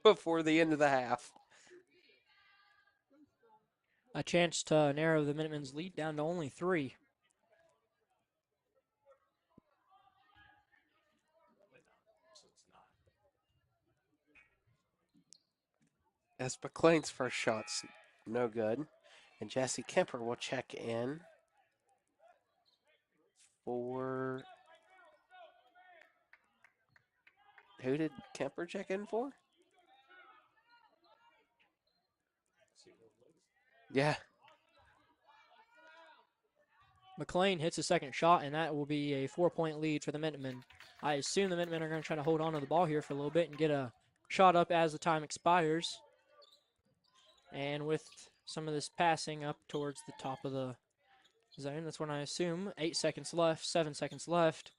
before the end of the half. A chance to narrow the Minutemen's lead down to only 3. As McLean's first shot's no good. And Jesse Kemper will check in for. Who did Kemper check in for? Yeah. McLean hits a second shot, and that will be a 4-point lead for the Minutemen. I assume the Minutemen are going to try to hold on to the ball here for a little bit and get a shot up as the time expires. And with some of this passing up towards the top of the zone, that's when I assume 8 seconds left, 7 seconds left.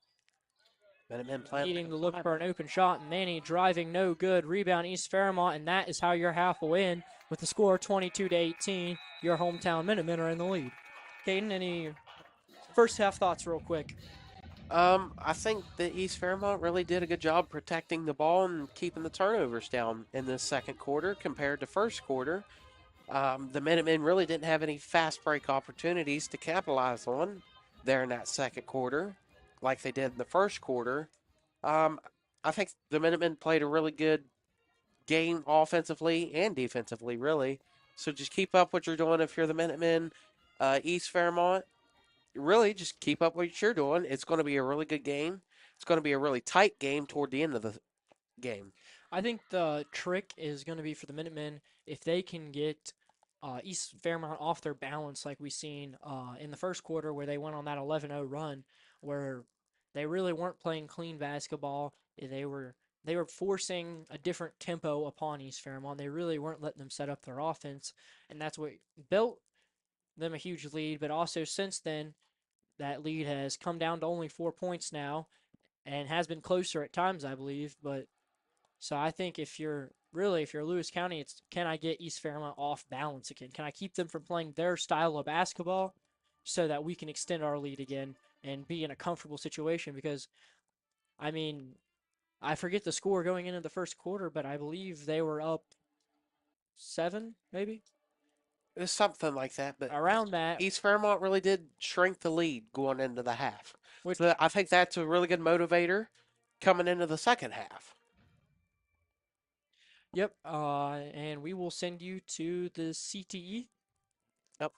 Minutemen playing. Needing to look for an open shot. Manny driving no good. Rebound East Fairmont, and that is how your half will end with the score 22-18. Your hometown Minutemen are in the lead. Caden, any first half thoughts real quick? I think that East Fairmont really did a good job protecting the ball and keeping the turnovers down in the second quarter compared to first quarter. The Minutemen really didn't have any fast break opportunities to capitalize on there in that second quarter like they did in the first quarter. I think the Minutemen played a really good game offensively and defensively, really. So just keep up what you're doing if you're the Minutemen. East Fairmont, really just keep up what you're doing. It's going to be a really good game. It's going to be a really tight game toward the end of the game. I think the trick is going to be for the Minutemen if they can get East Fairmont off their balance like we seen in the first quarter where they went on that 11-0 run where they really weren't playing clean basketball. They were forcing a different tempo upon East Fairmont. They really weren't letting them set up their offense, and that's what built them a huge lead. But also since then, that lead has come down to only 4 points now and has been closer at times, I believe. But so I think if you're Lewis County, it's can I get East Fairmont off balance again? Can I keep them from playing their style of basketball so that we can extend our lead again and be in a comfortable situation? Because, I mean, I forget the score going into the first quarter, but I believe they were up 7, maybe? It was something like that, but around that. East Fairmont really did shrink the lead going into the half. Which, so I think that's a really good motivator coming into the second half. Yep, and we will send you to the CTE. Yep.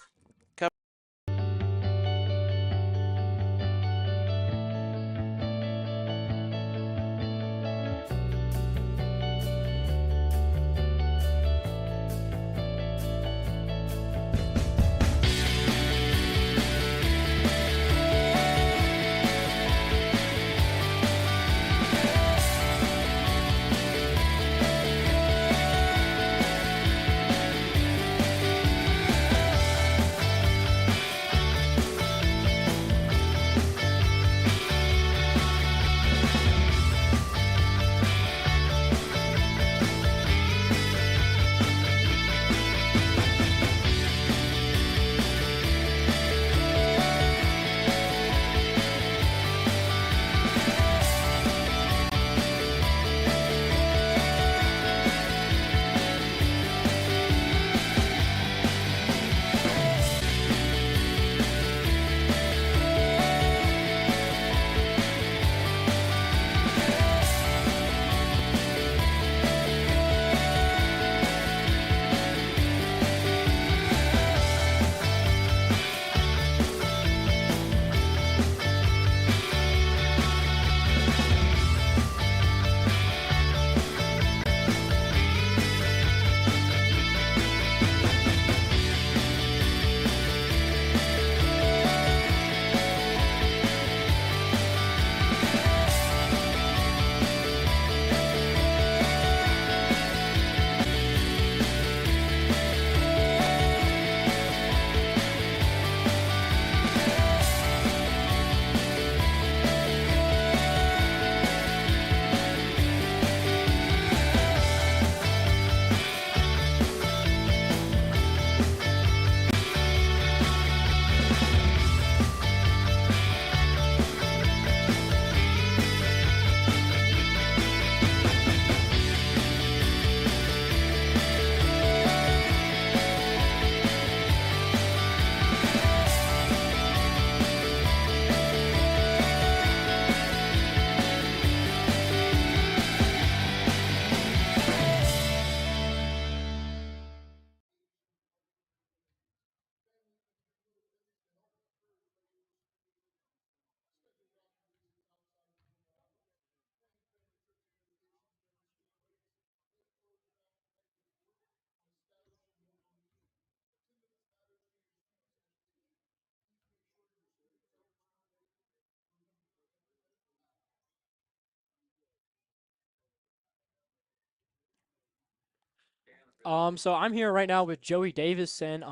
So I'm here right now with Joey Davison,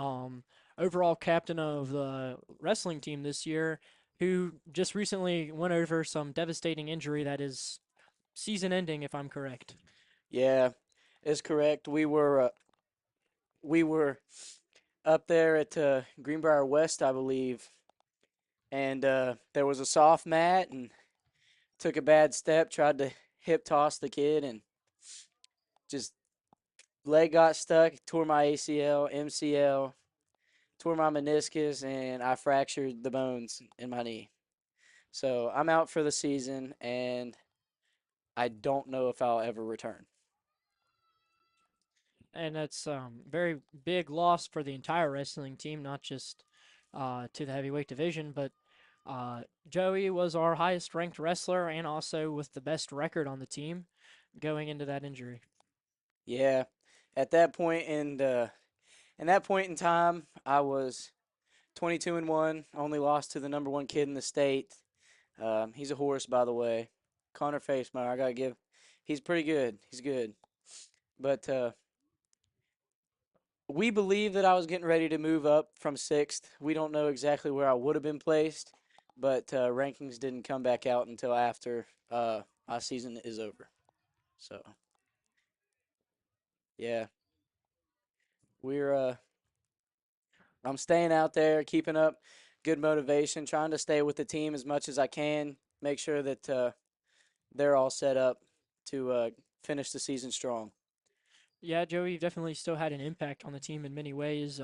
overall captain of the wrestling team this year, who just recently went over some devastating injury that is season ending, if I'm correct. Yeah, is correct. We were up there at Greenbrier West, I believe, and there was a soft mat and took a bad step, tried to hip toss the kid, and just leg got stuck, tore my ACL, MCL, tore my meniscus, and I fractured the bones in my knee. So I'm out for the season, and I don't know if I'll ever return. And that's very big loss for the entire wrestling team, not just to the heavyweight division, but Joey was our highest ranked wrestler and also with the best record on the team going into that injury. Yeah, at that point in that point in time, I was 22-1, only lost to the number one kid in the state. He's a horse, by the way. Connor Facemeyer, I gotta give. He's pretty good. He's good. But we believe that I was getting ready to move up from sixth. We don't know exactly where I would have been placed, but rankings didn't come back out until after our season is over. So, yeah, we're I'm staying out there, keeping up good motivation, trying to stay with the team as much as I can, make sure that they're all set up to finish the season strong. Yeah, Joey, you've definitely still had an impact on the team in many ways.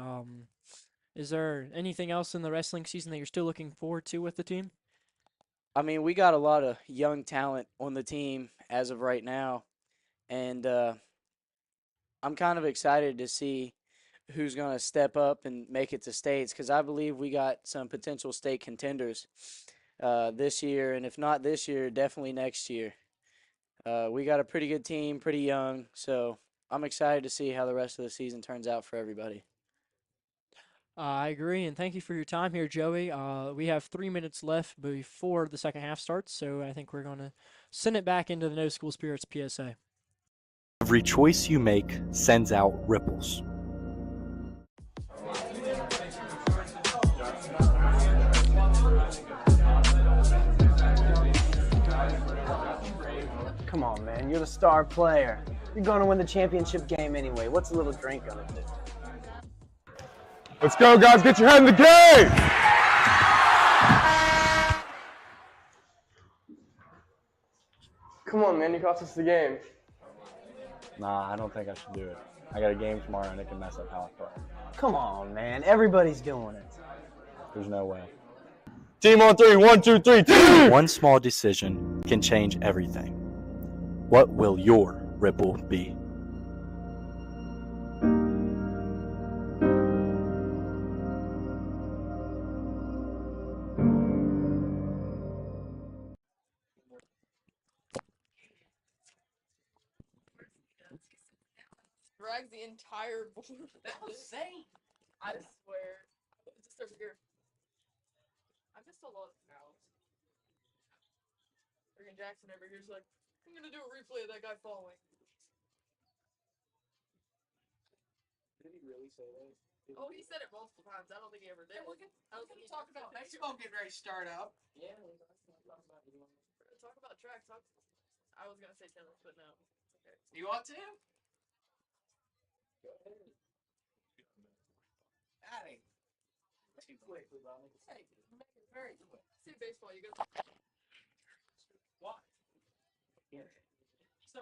Is there anything else in the wrestling season that you're still looking forward to with the team? I mean, we got a lot of young talent on the team as of right now, and I'm kind of excited to see who's going to step up and make it to states because I believe we got some potential state contenders this year, and if not this year, definitely next year. We got a pretty good team, pretty young, so I'm excited to see how the rest of the season turns out for everybody. I agree, and thank you for your time here, Joey. We have 3 minutes left before the second half starts, so I think we're going to send it back into the No School Spirits PSA. Every choice you make sends out ripples. Come on, man. You're the star player. You're going to win the championship game anyway. What's a little drink gonna do? Let's go, guys. Get your head in the game. Come on, man. You cost us the game. Nah, I don't think I should do it. I got a game tomorrow and it can mess up how I play. Come on, man. Everybody's doing it. There's no way. Team on three. 1, 2, 3. Team! One small decision can change everything. What will your ripple be? Drags the entire board. That was insane. I swear. Just over here. I missed a lot of fouls. Freaking Jackson over here's like, I'm gonna do a replay of that guy falling. Did he really say that? Oh, he said it multiple times. I don't think he ever did. I was gonna talk about Baseball getting ready to start up. Yeah, talk about track. I was gonna say tennis, but no. Okay. You want to? Go ahead. Hey. Too quick, Ronnie. Hey, make it very quick. See baseball, you gotta. Why? Yeah. So.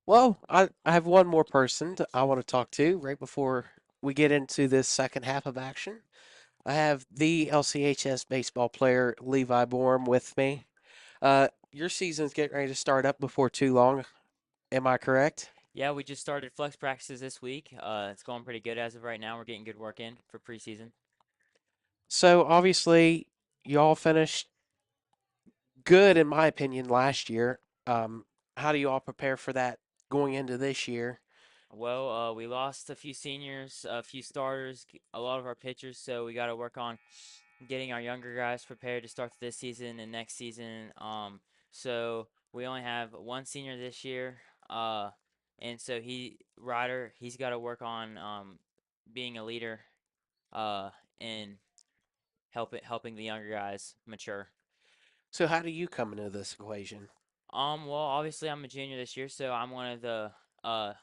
Well, I have one more person I want to talk to right before we get into this second half of action. I have the LCHS baseball player Levi Borm with me. Your season's getting ready to start up before too long. Am I correct? Yeah, we just started flex practices this week. It's going pretty good as of right now. We're getting good work in for preseason. So obviously, y'all finished good, in my opinion, last year. How do you all prepare for that going into this year? Well, we lost a few seniors, a few starters, a lot of our pitchers, so we got to work on getting our younger guys prepared to start this season and next season. So we only have one senior this year, and so he's got to work on being a leader, and helping the younger guys mature. So how do you come into this equation? Well, obviously I'm a junior this year, so I'm one of the uh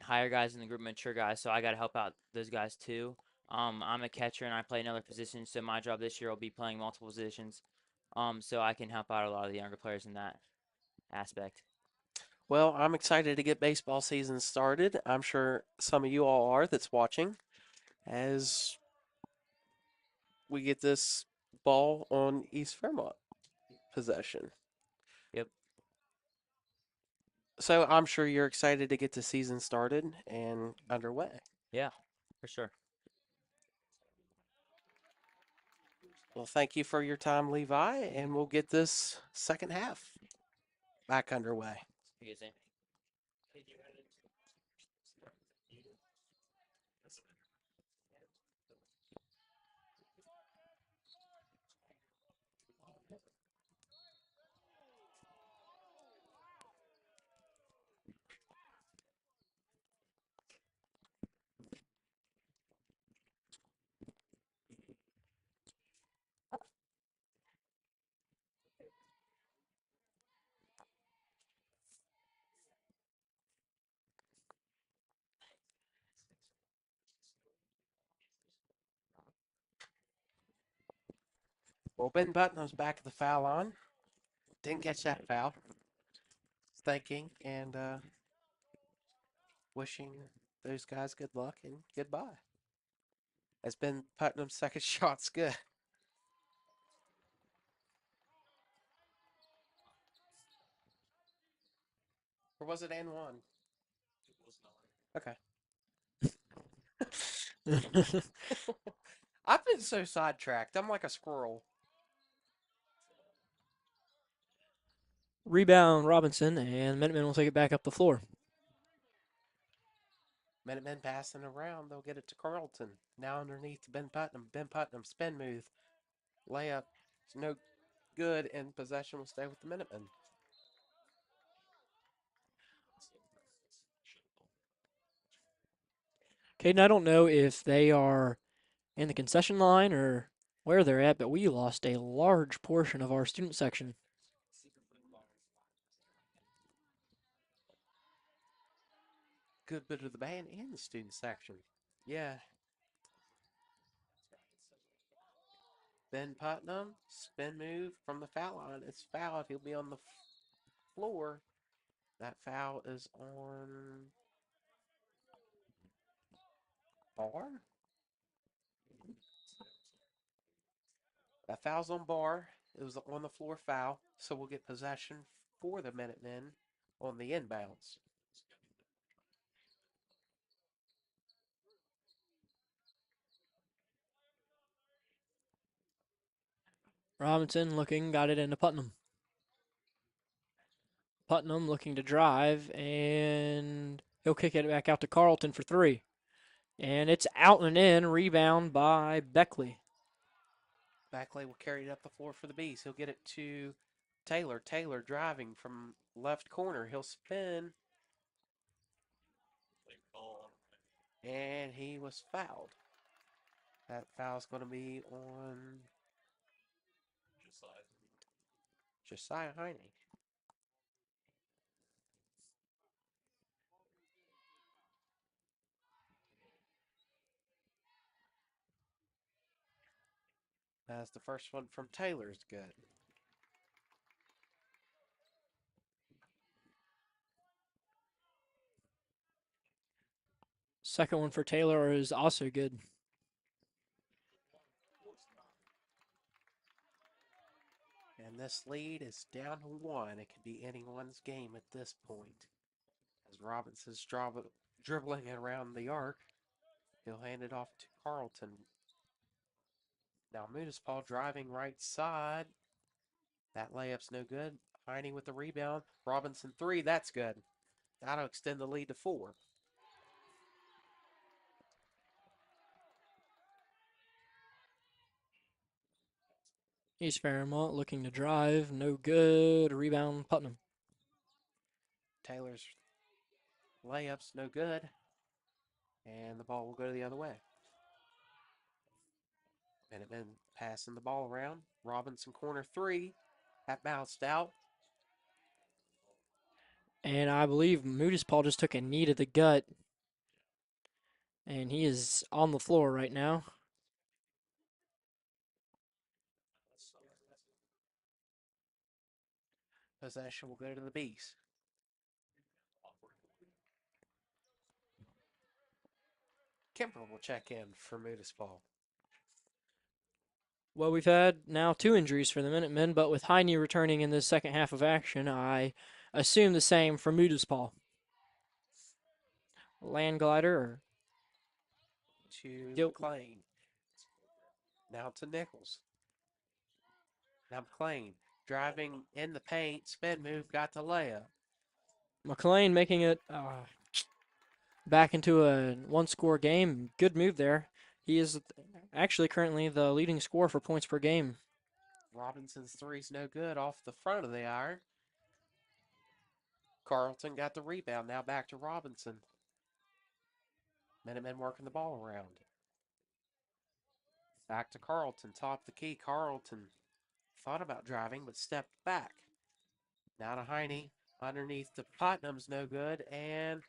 higher guys in the group, mature guys, so I got to help out those guys too. I'm a catcher and I play another position, so my job this year will be playing multiple positions. So I can help out a lot of the younger players in that aspect. Well, I'm excited to get baseball season started. I'm sure some of you all are that's watching as we get this ball on East Fairmont possession. Yep. So I'm sure you're excited to get the season started and underway. Yeah, for sure. Well, thank you for your time, Levi, and we'll get this second half back underway. You guys see? Well, Ben Putnam's back at the foul line. Didn't catch that foul. Thanking and wishing those guys good luck and goodbye. As Ben Putnam's second shot's good. Or was it and one? Okay. I've been so sidetracked. I'm like a squirrel. Rebound Robinson, and Minutemen will take it back up the floor. Minutemen passing around. They'll get it to Carlton. Now underneath to Ben Putnam. Ben Putnam, spin move. Layup. It's no good, and possession will stay with the Minutemen. Caden, I don't know if they are in the concession line or where they're at, but we lost a large portion of our student section. Good bit of the band and the student section. Yeah. Ben Putnam, spin move from the foul line. It's fouled. He'll be on the floor. That foul is on Barr. That foul's on Barr. It was on the floor foul, so we'll get possession for the Minutemen on the inbounds. Robinson looking, got it into Putnam. Putnam looking to drive, and he'll kick it back out to Carlton for three. And it's out and in, rebound by Beckley. Beckley will carry it up the floor for the Bees. He'll get it to Taylor. Taylor driving from left corner. He'll spin. And he was fouled. That foul's going to be on Josiah Heine. As the first one from Taylor is good. Second one for Taylor is also good. And this lead is down to 1. It could be anyone's game at this point. As Robinson's dribbling around the arc, he'll hand it off to Carlton. Now Paul driving right side. That layup's no good. Heine with the rebound. Robinson 3, that's good. That'll extend the lead to 4. East Fairmont looking to drive. No good. Rebound, Putnam. Taylor's layup's no good. And the ball will go the other way. Minutemen passing the ball around. Robinson corner 3. That bounced out. And I believe Paul just took a knee to the gut. And he is on the floor right now. Possession will go to the Bees. Kemper will check in for Paul. Well, we've had now 2 injuries for the Minutemen, but with Heine returning in the second half of action, I assume the same for Paul. Land glider To Yep. McLean. Now to Nichols. Now McLean driving in the paint. Spin move, got the layup. McLean making it back into a 1-score game. Good move there. He is actually currently the leading scorer for points per game. Robinson's 3's no good off the front of the iron. Carlton got the rebound. Now back to Robinson. Minutemen working the ball around. Back to Carlton. Top the key. Carlton thought about driving but stepped back. Now to Heine. Underneath to Putnam's no good. And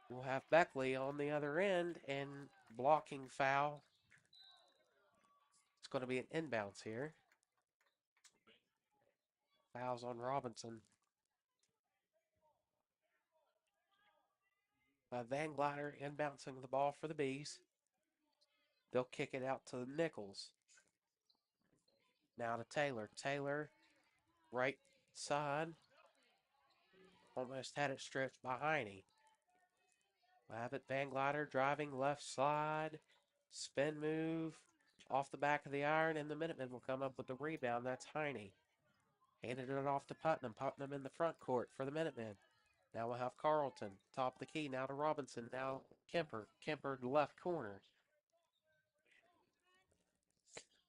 we'll have Beckley on the other end and blocking foul. It's going to be an inbounds here. Fouls on Robinson. Van Glider inbouncing the ball for the Bees. They'll kick it out to Nichols. Now to Taylor. Taylor, right side. Almost had it stripped by Heine. We'll have it Van Glider driving left side. Spin move off the back of the iron, and the Minutemen will come up with the rebound. That's Heine. Handed it off to Putnam. Putnam in the front court for the Minutemen. Now we'll have Carlton. Top the key. Now to Robinson. Now Kemper. Kemper left corner.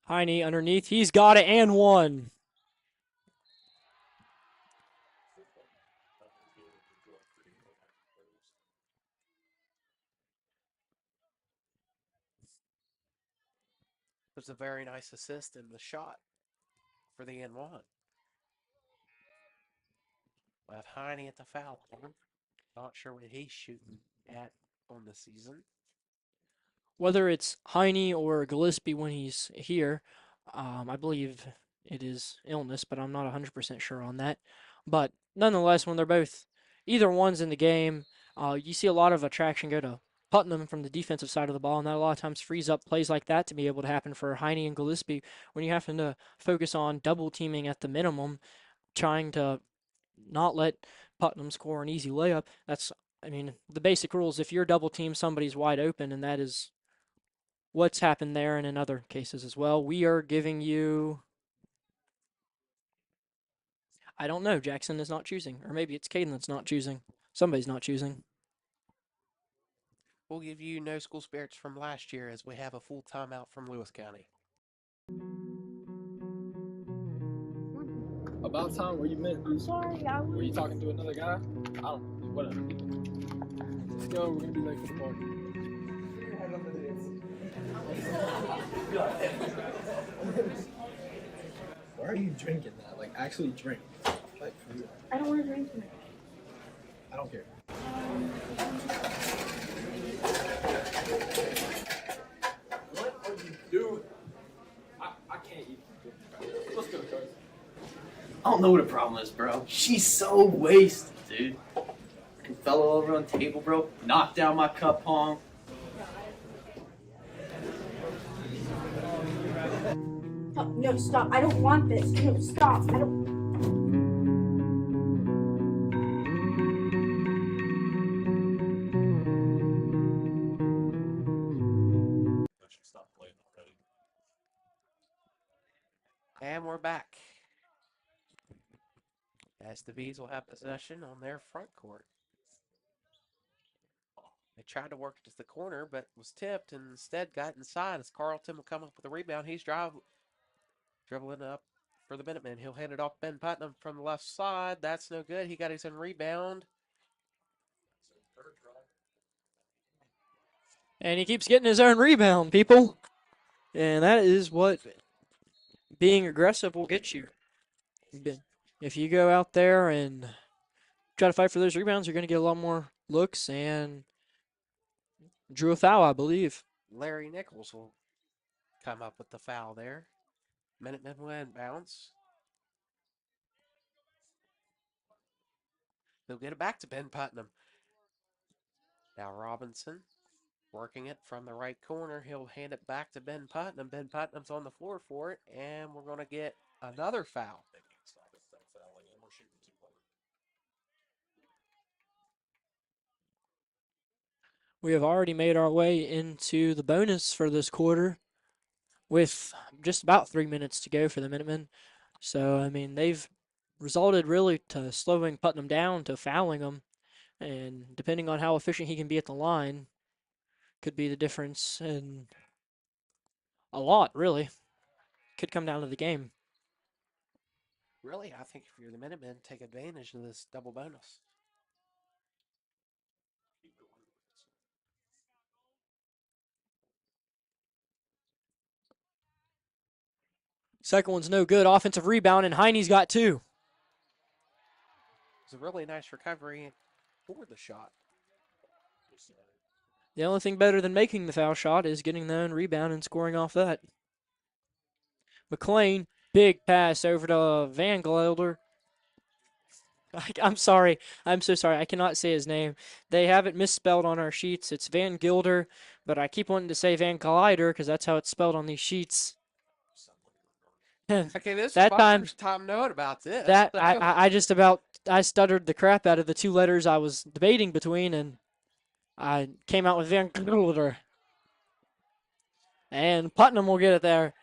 Heine underneath. He's got it and one. There's a very nice assist in the shot for the N1. We'll have Heine at the foul line. Not sure what he's shooting at on the season. Whether it's Heine or Gillespie when he's here, I believe it is illness, but I'm not 100% sure on that. But nonetheless, when they're both, either one's in the game, you see a lot of attraction go to Putnam from the defensive side of the ball, and that a lot of times frees up plays like that to be able to happen for Heine and Gillespie when you're having to focus on double teaming at the minimum, trying to not let Putnam score an easy layup. The basic rules, if you're double teamed, somebody's wide open, and that is what's happened there and in other cases as well. We are giving you, I don't know, Jackson is not choosing, or maybe it's Caden that's not choosing. Somebody's not choosing. We'll give you no school spirits from last year as we have a full timeout from Lewis County. About time, were you meant? I'm sorry, were you talking to another guy? I don't, whatever. Let's go, we're gonna be late for the party. Why are you drinking that? Like, actually drink. Like, for real. I don't want to drink tonight. I don't care. What are you doing? I can't eat. Let's go, guys. I don't know what the problem is, bro. She's so wasted, dude. Fucking fell over on the table, bro. Knocked down my cup pong. No, stop. I don't want this. No, stop. I don't. And we're back. As the Bees will have possession on their front court. They tried to work it to the corner, but was tipped and instead got inside as Carlton will come up with a rebound. He's dribbling up for the Minutemen. He'll hand it off Ben Putnam from the left side. That's no good. He got his own rebound. And he keeps getting his own rebound, people. And that is what being aggressive will get you. If you go out there and try to fight for those rebounds, you're going to get a lot more looks and drew a foul, I believe. Larry Nichols will come up with the foul there. Minutemen will inbounds. They'll get it back to Ben Putnam. Now Robinson working it from the right corner. He'll hand it back to Ben Putnam. Ben Putnam's on the floor for it, and we're going to get another foul. We have already made our way into the bonus for this quarter with just about 3 minutes to go for the Minutemen. So, I mean, they've resulted really to slowing Putnam down, to fouling him. And depending on how efficient he can be at the line, could be the difference in a lot, really. Could come down to the game. Really, I think if you're the Minutemen, take advantage of this double bonus. Second one's no good. Offensive rebound, and Heine's got two. It's a really nice recovery for the shot. The only thing better than making the foul shot is getting the own rebound and scoring off that. McLean, big pass over to Van Gelder. I'm sorry. I'm so sorry. I cannot say his name. They have it misspelled on our sheets. It's Van Gilder, but I keep wanting to say Van Collider because that's how it's spelled on these sheets. Okay, this that is my time, first time knowing about this. That I stuttered the crap out of the two letters I was debating between, and I came out with Van Gilder. And Putnam will get it there.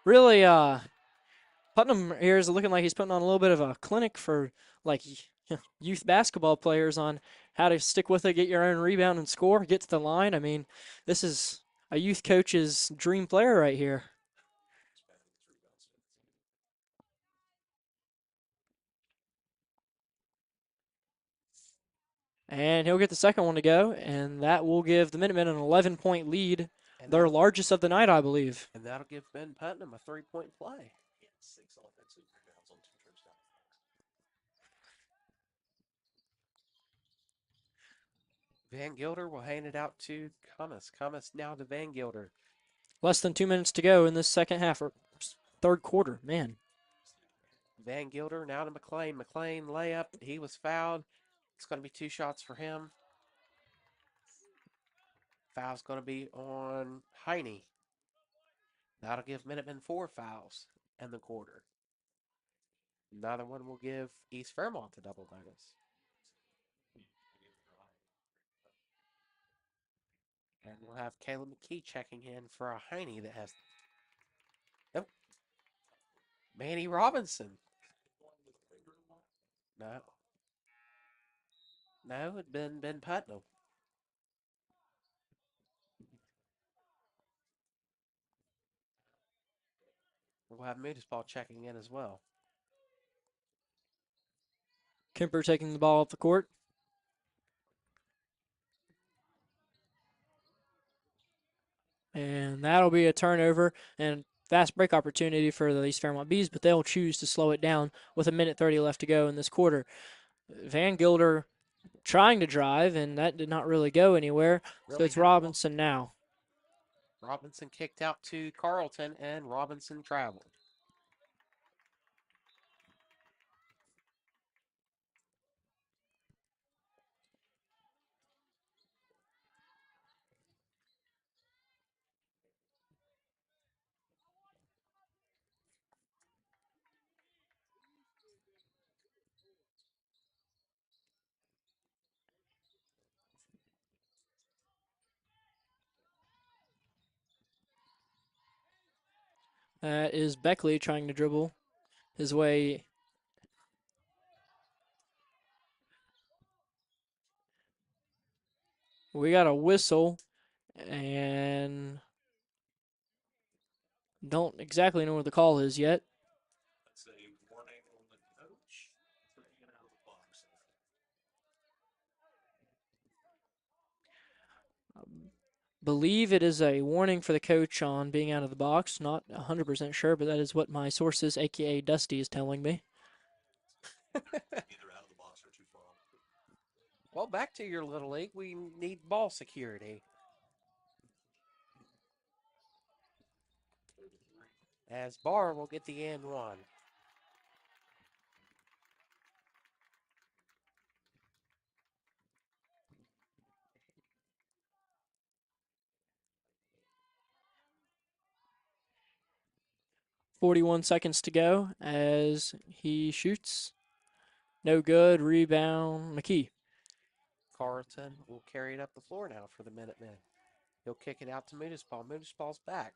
Really, Putnam here is looking like he's putting on a little bit of a clinic for like youth basketball players on how to stick with it, get your own rebound and score, get to the line. I mean, this is a youth coach's dream player right here. And he'll get the second one to go, and that will give the Minutemen an 11-point lead, their largest of the night, I believe. And that'll give Ben Putnam a 3-point play. Van Gilder will hand it out to Cummins. Cummins now to Van Gilder. Less than 2 minutes to go in this second half, or third quarter, man. Van Gilder now to McLean. McLean layup. He was fouled. It's going to be 2 shots for him. Foul's going to be on Heine. That'll give Minutemen 4 fouls in the quarter. Another one will give East Fairmont a double bonus. And we'll have Caleb McKee checking in for a Heine that has... Nope. Manny Robinson. No. No, it'd been Ben Putnam. We'll have Moodisball checking in as well. Kemper taking the ball off the court. And that'll be a turnover and fast break opportunity for the East Fairmont Bees, but they'll choose to slow it down with 1:30 left to go in this quarter. Van Gilder trying to drive, and that did not really go anywhere. So it's Robinson now. Robinson kicked out to Carlton, and Robinson traveled. That is Beckley trying to dribble his way. We got a whistle, and don't exactly know what the call is yet. That's a warning on the coach for being out of the box. Believe it is a warning for the coach on being out of the box. Not 100% sure, but that is what my sources, aka Dusty, is telling me. Either out of the box or too far off. Well, back to your Little League, we need ball security. As Barr will get the and one. .41 seconds to go as he shoots. No good. Rebound. McKee. Carlton will carry it up the floor now for the Minutemen. He'll kick it out to Moodisball. Moodisball's back.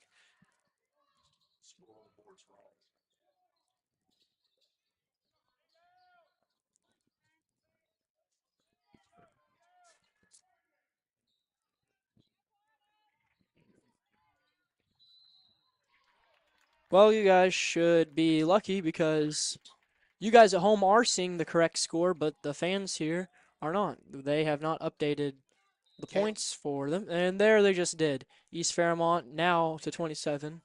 'Well, you guys should be lucky because you guys at home are seeing the correct score, but the fans here are not. They have not updated the points for them, and there they just did. East Fairmont now to 27.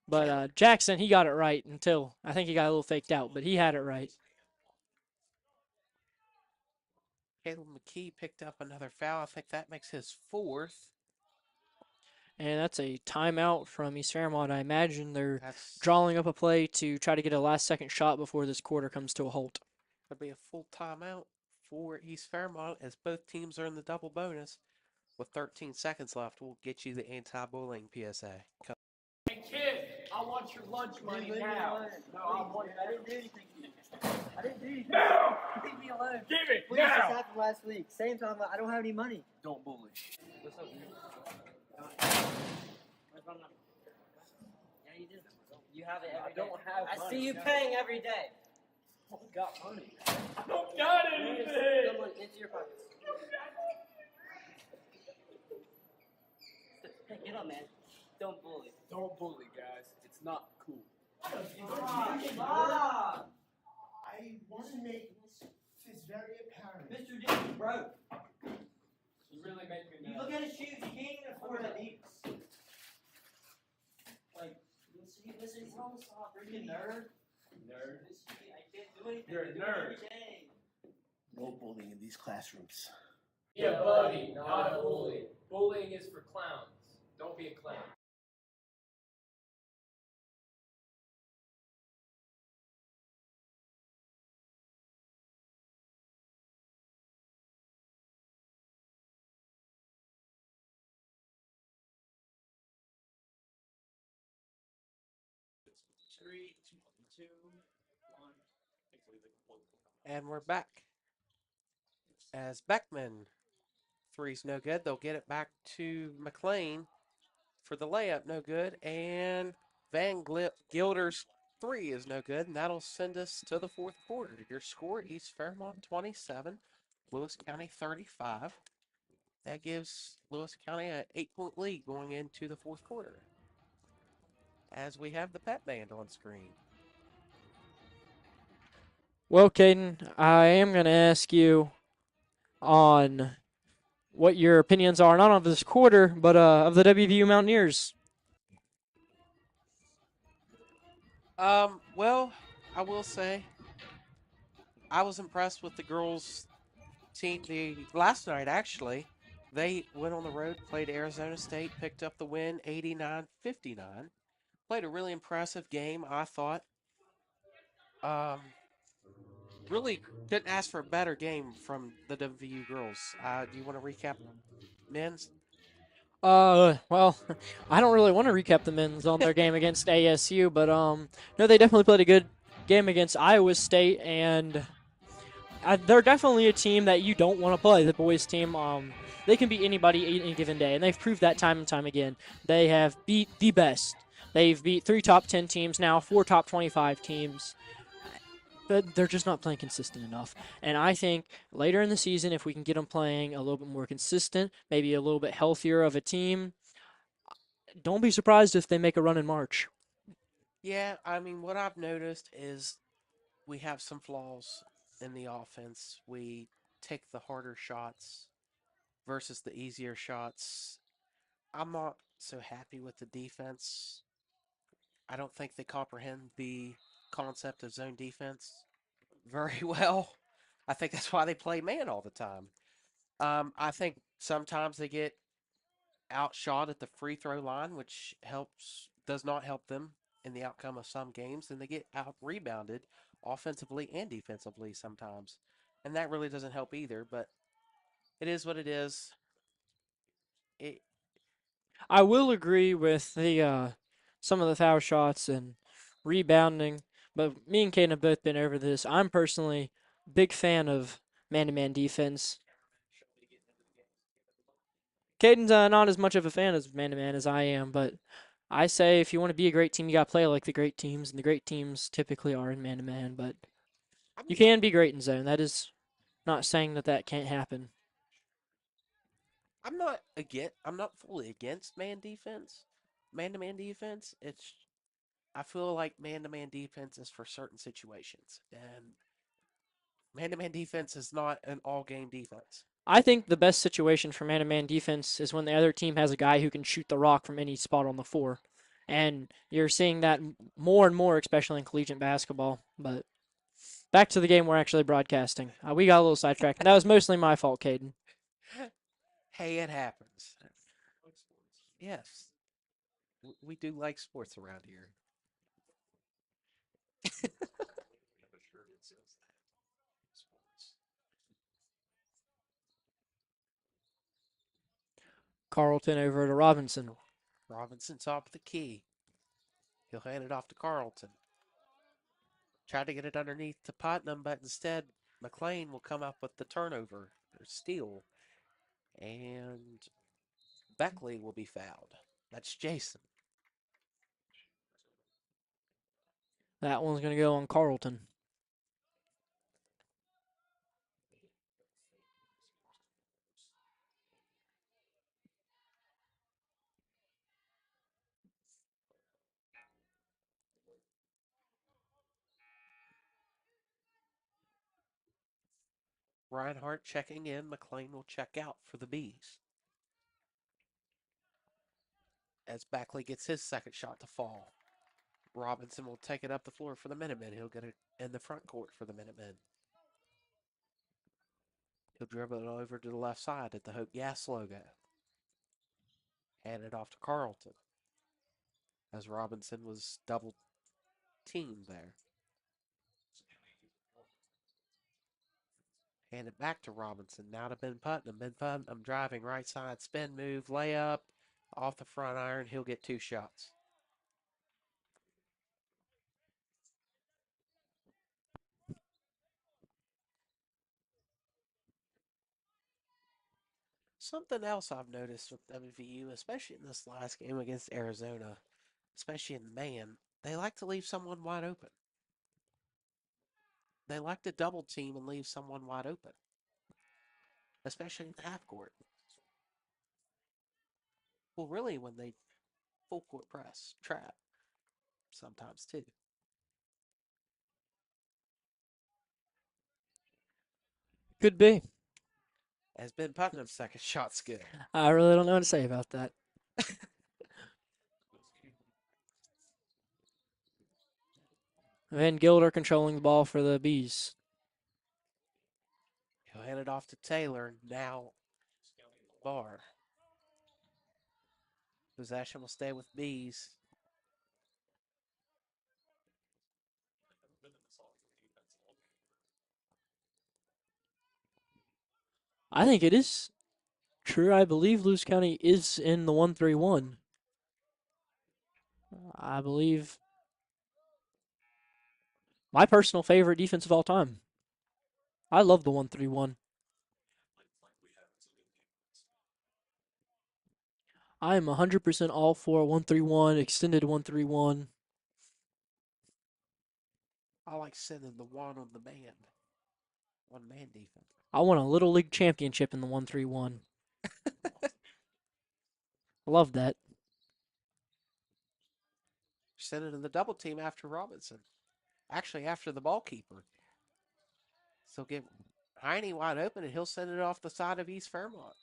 But Jackson, he got it right until I think he got a little faked out, but he had it right. Caleb McKee picked up another foul. I think that makes his fourth. And that's a timeout from East Fairmont. I imagine they're drawing up a play to try to get a last-second shot before this quarter comes to a halt. There'll be a full timeout for East Fairmont as both teams are in the double bonus. With 13 seconds left, we'll get you the anti-bullying PSA. Hey kid, I want your lunch money now. No, I didn't do anything. I didn't do anything. No! Leave me alone. Give it Please, now. this happened last week. Same time, I don't have any money. Don't bully. What's up, dude? Where's my money? Yeah, you do. You have it every day. I don't have I money. see you paying every day. I don't got money. I don't got anything. Come on, into your pockets. Hey, get up, man. Don't bully. Don't bully, guys. It's not cool. Bob! I want to make this very apparent. Mr. D is broke. You really make me You mad. look at his shoes, he can't even afford Adidas. Like, listen, we're on the stop, freaking nerd. Nerd. I can't do anything. You're a I do it nerd. every day. No bullying in these classrooms. Be a buddy, not a bully. Bullying is for clowns. Don't be a clown. Three, two, one. And we're back. As Beckman, three's no good. They'll get it back to McLean for the layup, no good. And Van Gilder's three is no good, and that'll send us to the fourth quarter. Your score, East Fairmont 27, Lewis County 35. That gives Lewis County an 8-point lead going into the fourth quarter. As we have the pet band on screen. Well, Caden, I am going to ask you on what your opinions are, not of this quarter, but of the WVU Mountaineers. Well, I will say I was impressed with the girls' team last night, actually. They went on the road, played Arizona State, picked up the win 89-59. Played a really impressive game, I thought. Really couldn't ask for a better game from the WVU girls. Do you want to recap men's? Well, I don't really want to recap the men's on their game against ASU, but no, they definitely played a good game against Iowa State, and they're definitely a team that you don't want to play. The boys' team, they can beat anybody any given day, and they've proved that time and time again. They have beat the best They've beat 3 top 10 teams now, 4 top 25 teams. But they're just not playing consistent enough. And I think later in the season, if we can get them playing a little bit more consistent, maybe a little bit healthier of a team, don't be surprised if they make a run in March. Yeah, I mean, what I've noticed is we have some flaws in the offense. We take the harder shots versus the easier shots. I'm not so happy with the defense. I don't think they comprehend the concept of zone defense very well. I think that's why they play man all the time. I think sometimes they get outshot at the free throw line, which does not help them in the outcome of some games, and they get out rebounded offensively and defensively sometimes, and that really doesn't help either. But it is what it is. It I will agree with the some of the foul shots and rebounding, but me and Caden have both been over this. I'm personally big fan of man-to-man defense. Caden's not as much of a fan of man-to-man as I am, but I say if you want to be a great team, you got to play like the great teams, and the great teams typically are in man-to-man, but you can be great in zone. That is not saying that that can't happen. I'm not fully against man to man defense. I feel like man to man defense is for certain situations, and man to man defense is not an all game defense. I think the best situation for man-to-man defense is when the other team has a guy who can shoot the rock from any spot on the floor. And you're seeing that more and more, especially in collegiate basketball. But back to the game we're actually broadcasting. We got a little sidetracked. That was mostly my fault, Caden. Hey, it happens. Yes, we do like sports around here. Carlton over to Robinson. Robinson top of the key. He'll hand it off to Carlton. Tried to get it underneath to Putnam, but instead McLean will come up with the turnover or steal. And Beckley will be fouled. That's Jason. That one's going to go on Carlton. Reinhardt checking in. McLean will check out for the Bees. As Beckley gets his second shot to fall. Robinson will take it up the floor for the Minutemen. He'll get it in the front court for the Minutemen. He'll dribble it over to the left side at the Hope Gas logo. Hand it off to Carlton. As Robinson was double teamed there. Hand it back to Robinson. Now to Ben Putnam. Ben Putnam driving right side, spin move, layup, off the front iron. He'll get 2 shots. Something else I've noticed with WVU, especially in this last game against Arizona, especially in man, they like to leave someone wide open. They like to double team and leave someone wide open, especially in the half court. Well, really, when they full court press, trap, sometimes too. Could be. As Ben Putnam's second shot's good. I really don't know what to say about that. Van Gilder controlling the ball for the Bees. He'll hand it off to Taylor. Now, Barr. Possession will stay with Bees. I think it is true. I believe Lewis County is in the 1-3-1. I believe my personal favorite defense of all time. I love the 1-3-1. I am 100% all for 1-3-1, extended 1-3-1. I like sending the one on the man. One man defense. I want a Little League championship in the 1-3-1. Love that. Send it in the double team after Robinson. Actually, after the ball keeper. So get Heine wide open, and he'll send it off the side of East Fairmont.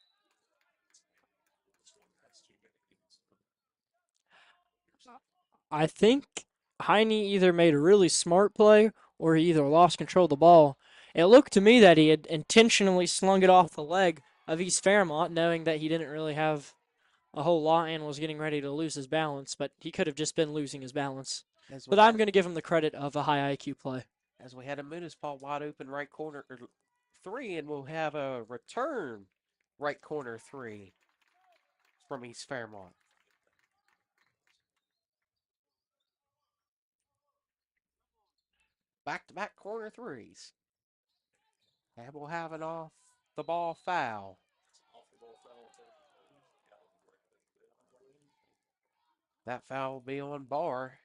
I think Heine either made a really smart play or he either lost control of the ball. It looked to me that he had intentionally slung it off the leg of East Fairmont, knowing that he didn't really have a whole lot and was getting ready to lose his balance, but he could have just been losing his balance. But I'm going to give him the credit of a high IQ play. As we had a Munispaul wide open right corner 3, and we'll have a return right corner 3 from East Fairmont. Back-to-back corner 3s. And we'll have an off the ball foul. That foul will be on Barr.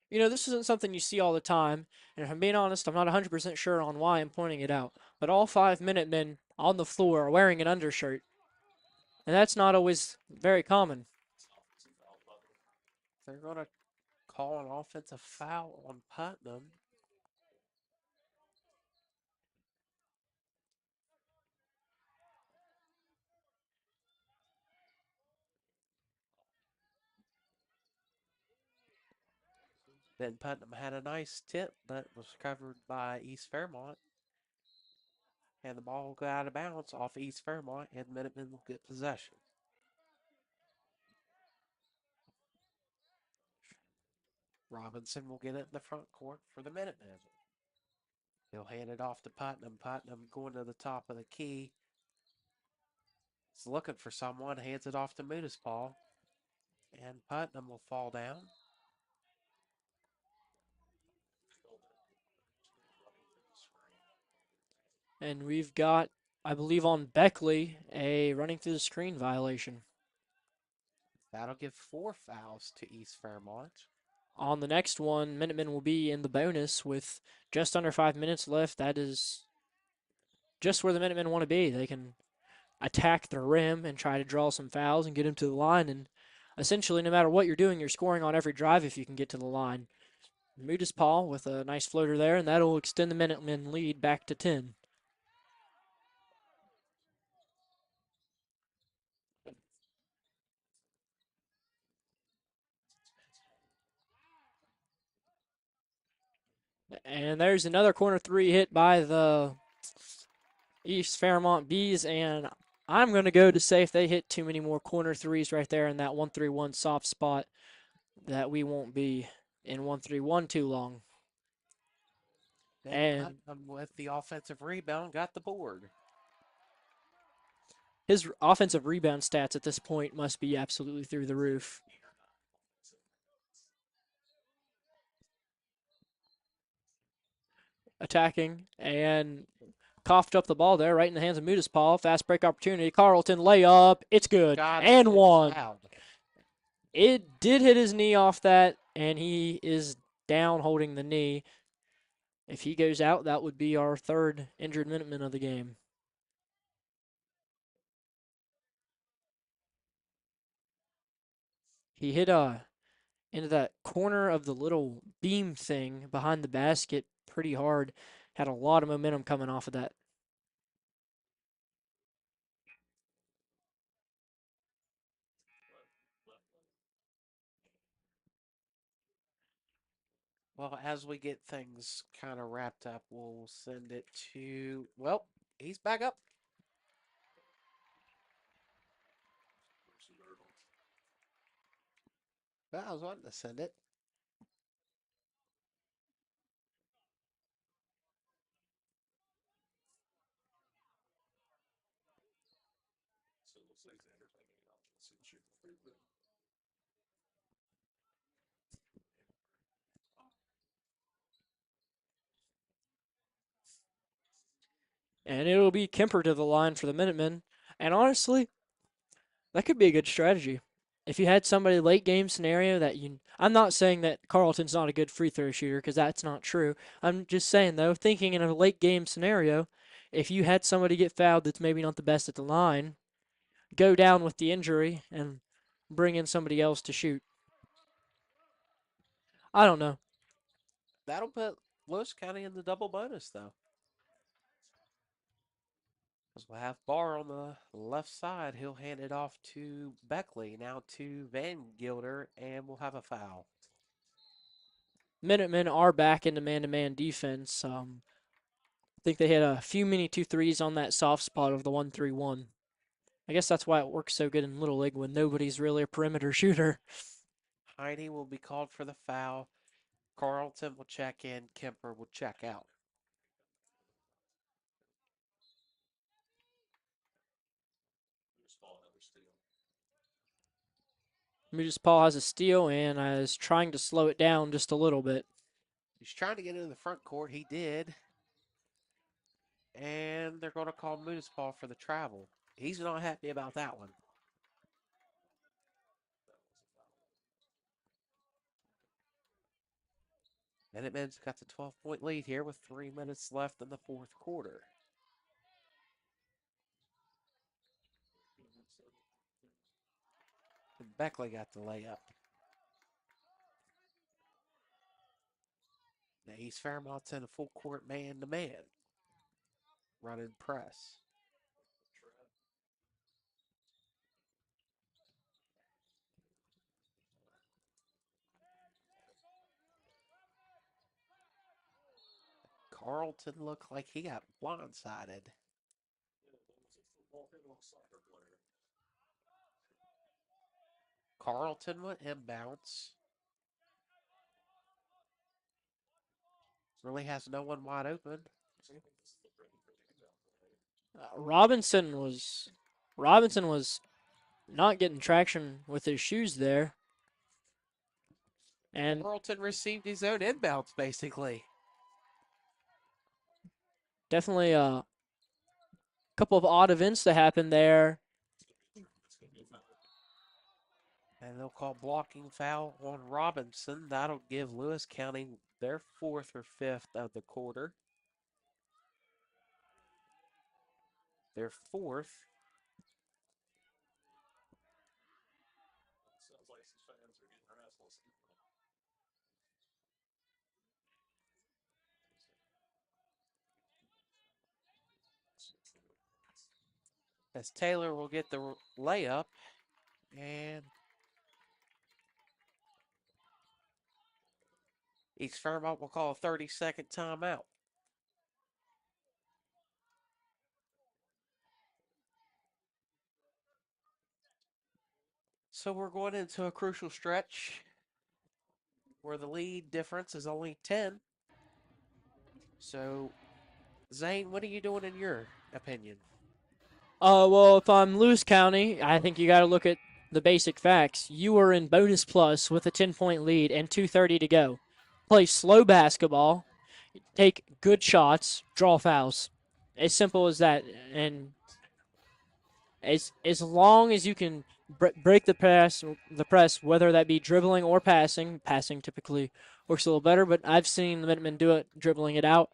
You know, this isn't something you see all the time, and if I'm being honest, I'm not 100% sure on why I'm pointing it out. But all 5 Minutemen on the floor are wearing an undershirt, and that's not always very common. They're going to call an offensive foul on Putnam. Then Putnam had a nice tip that was covered by East Fairmont. And the ball will go out of bounds off East Fairmont, and Minutemen will get possession. Robinson will get it in the front court for the Minutemen. He'll hand it off to Putnam. Putnam going to the top of the key. He's looking for someone, hands it off to Munispaul. And Putnam will fall down. And we've got, I believe on Beckley, a running through the screen violation. That'll give 4 fouls to East Fairmont. On the next one, Minutemen will be in the bonus with just under 5 minutes left. That is just where the Minutemen want to be. They can attack the rim and try to draw some fouls and get him to the line. And essentially, no matter what you're doing, you're scoring on every drive if you can get to the line. Mudis Paul with a nice floater there, and that'll extend the Minutemen lead back to 10. And there's another corner 3 hit by the East Fairmont Bees, and I'm going to go to say if they hit too many more corner 3s right there in that 1-3-1 soft spot, that we won't be in 1-3-1 too long. And Putnam with the offensive rebound got the board. His offensive rebound stats at this point must be absolutely through the roof. Attacking and coughed up the ball there right in the hands of Mudis Paul. Fast break opportunity. Carlton layup. It's good. And one. It did hit his knee off that, and he is down holding the knee. If he goes out, that would be our 3rd injured Minuteman of the game. He hit into that corner of the little beam thing behind the basket pretty hard. Had a lot of momentum coming off of that. Well, as we get things kind of wrapped up, we'll send it to, well, he's back up. Well, I was wanting to send it. And it'll be Kemper to the line for the Minutemen. And honestly, that could be a good strategy. If you had somebody late game scenario that I'm not saying that Carlton's not a good free throw shooter because that's not true. I'm just saying though, thinking in a late game scenario, if you had somebody get fouled that's maybe not the best at the line, go down with the injury and bring in somebody else to shoot. I don't know. That'll put Lewis County in the double bonus, though. Because we'll have Barr on the left side. He'll hand it off to Beckley. Now to Van Gilder, and we'll have a foul. Minutemen are back into man-to-man defense. I think they had a few mini 2-3s on that soft spot of the 1-3-1. I guess that's why it works so good in Little League when nobody's really a perimeter shooter. Heine will be called for the foul. Carlton will check in. Kemper will check out. Mudis Paul has a steal and is trying to slow it down just a little bit. He's trying to get into the front court. He did. And they're going to call Moose Paul for the travel. He's not happy about that one. Minutemen's got the 12-point lead here with 3 minutes left in the fourth quarter. And Beckley got the layup. Now East Fairmont's in a full court man-to-man. Running press. Carlton looked like he got blindsided. Carlton went inbounds. Really has no one wide open. Robinson was not getting traction with his shoes there. And Carlton received his own inbounds, basically. definitely a couple of odd events that happened there. And they'll call blocking foul on Robinson. That'll give Lewis County their 4th or 5th of the quarter. Their 4th. As Taylor will get the layup. And East Fairmont will call a 30-second timeout. So we're going into a crucial stretch where the lead difference is only 10. So, Zane, what are you doing in your opinion? Well, if I'm Lewis County, I think you got to look at the basic facts. You are in bonus plus with a 10-point lead and 2:30 to go. Play slow basketball, take good shots, draw fouls. As simple as that. And as long as you can break the press, whether that be dribbling or passing. Passing typically works a little better, but I've seen the Minutemen do it, dribbling it out,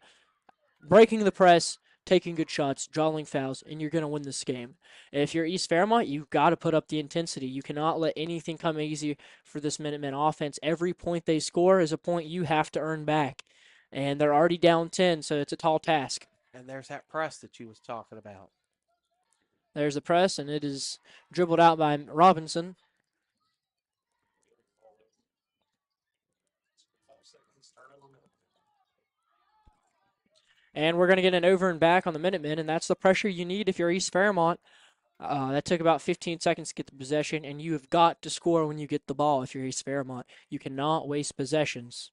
breaking the press, taking good shots, drawing fouls, and you're going to win this game. If you're East Fairmont, you've got to put up the intensity. You cannot let anything come easy for this Minutemen offense. Every point they score is a point you have to earn back. And they're already down 10, so it's a tall task. And there's that press that you was talking about. There's the press, and it is dribbled out by Robinson. And we're going to get an over and back on the Minutemen, and that's the pressure you need if you're East Fairmont. That took about 15 seconds to get the possession, and you have got to score when you get the ball if you're East Fairmont. You cannot waste possessions.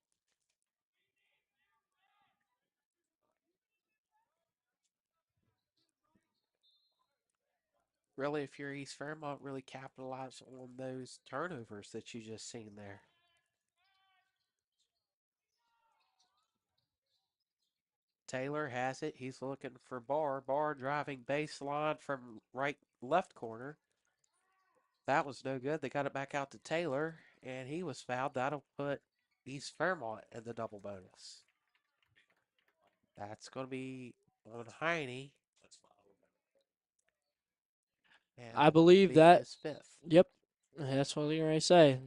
Really, if you're East Fairmont, really capitalize on those turnovers that you just seen there. Taylor has it. He's looking for Barr. Barr driving baseline from left corner. That was no good. They got it back out to Taylor, and he was fouled. That'll put East Fairmont in the double bonus. That's going to be on Heine. And I believe be that. his fifth. Yep, that's what you're going to say.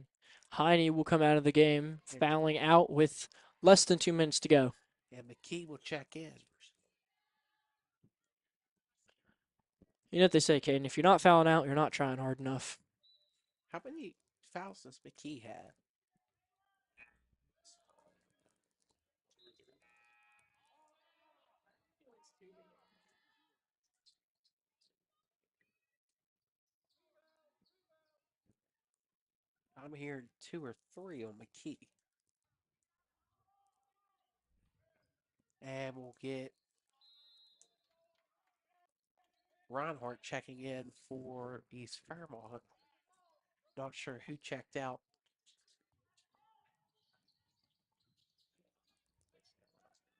Heine will come out of the game, fouling out with less than 2 minutes to go. And McKee will check in. You know what they say, Caden? If you're not fouling out, you're not trying hard enough. How many fouls does McKee have? I'm hearing 2 or 3 on McKee. And we'll get Reinhardt checking in for East Fairmont. Not sure who checked out.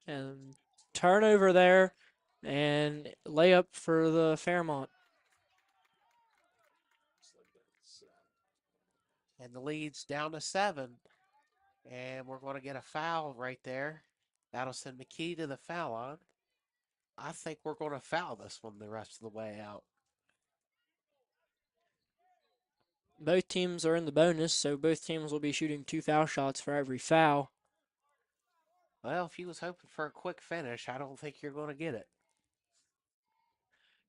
And turnover there, and layup for the Fairmont. And the lead's down to 7. And we're going to get a foul right there. That'll send McKee to the foul line. I think we're going to foul this one the rest of the way out. Both teams are in the bonus, so both teams will be shooting 2 foul shots for every foul. Well, if you was hoping for a quick finish, I don't think you're going to get it.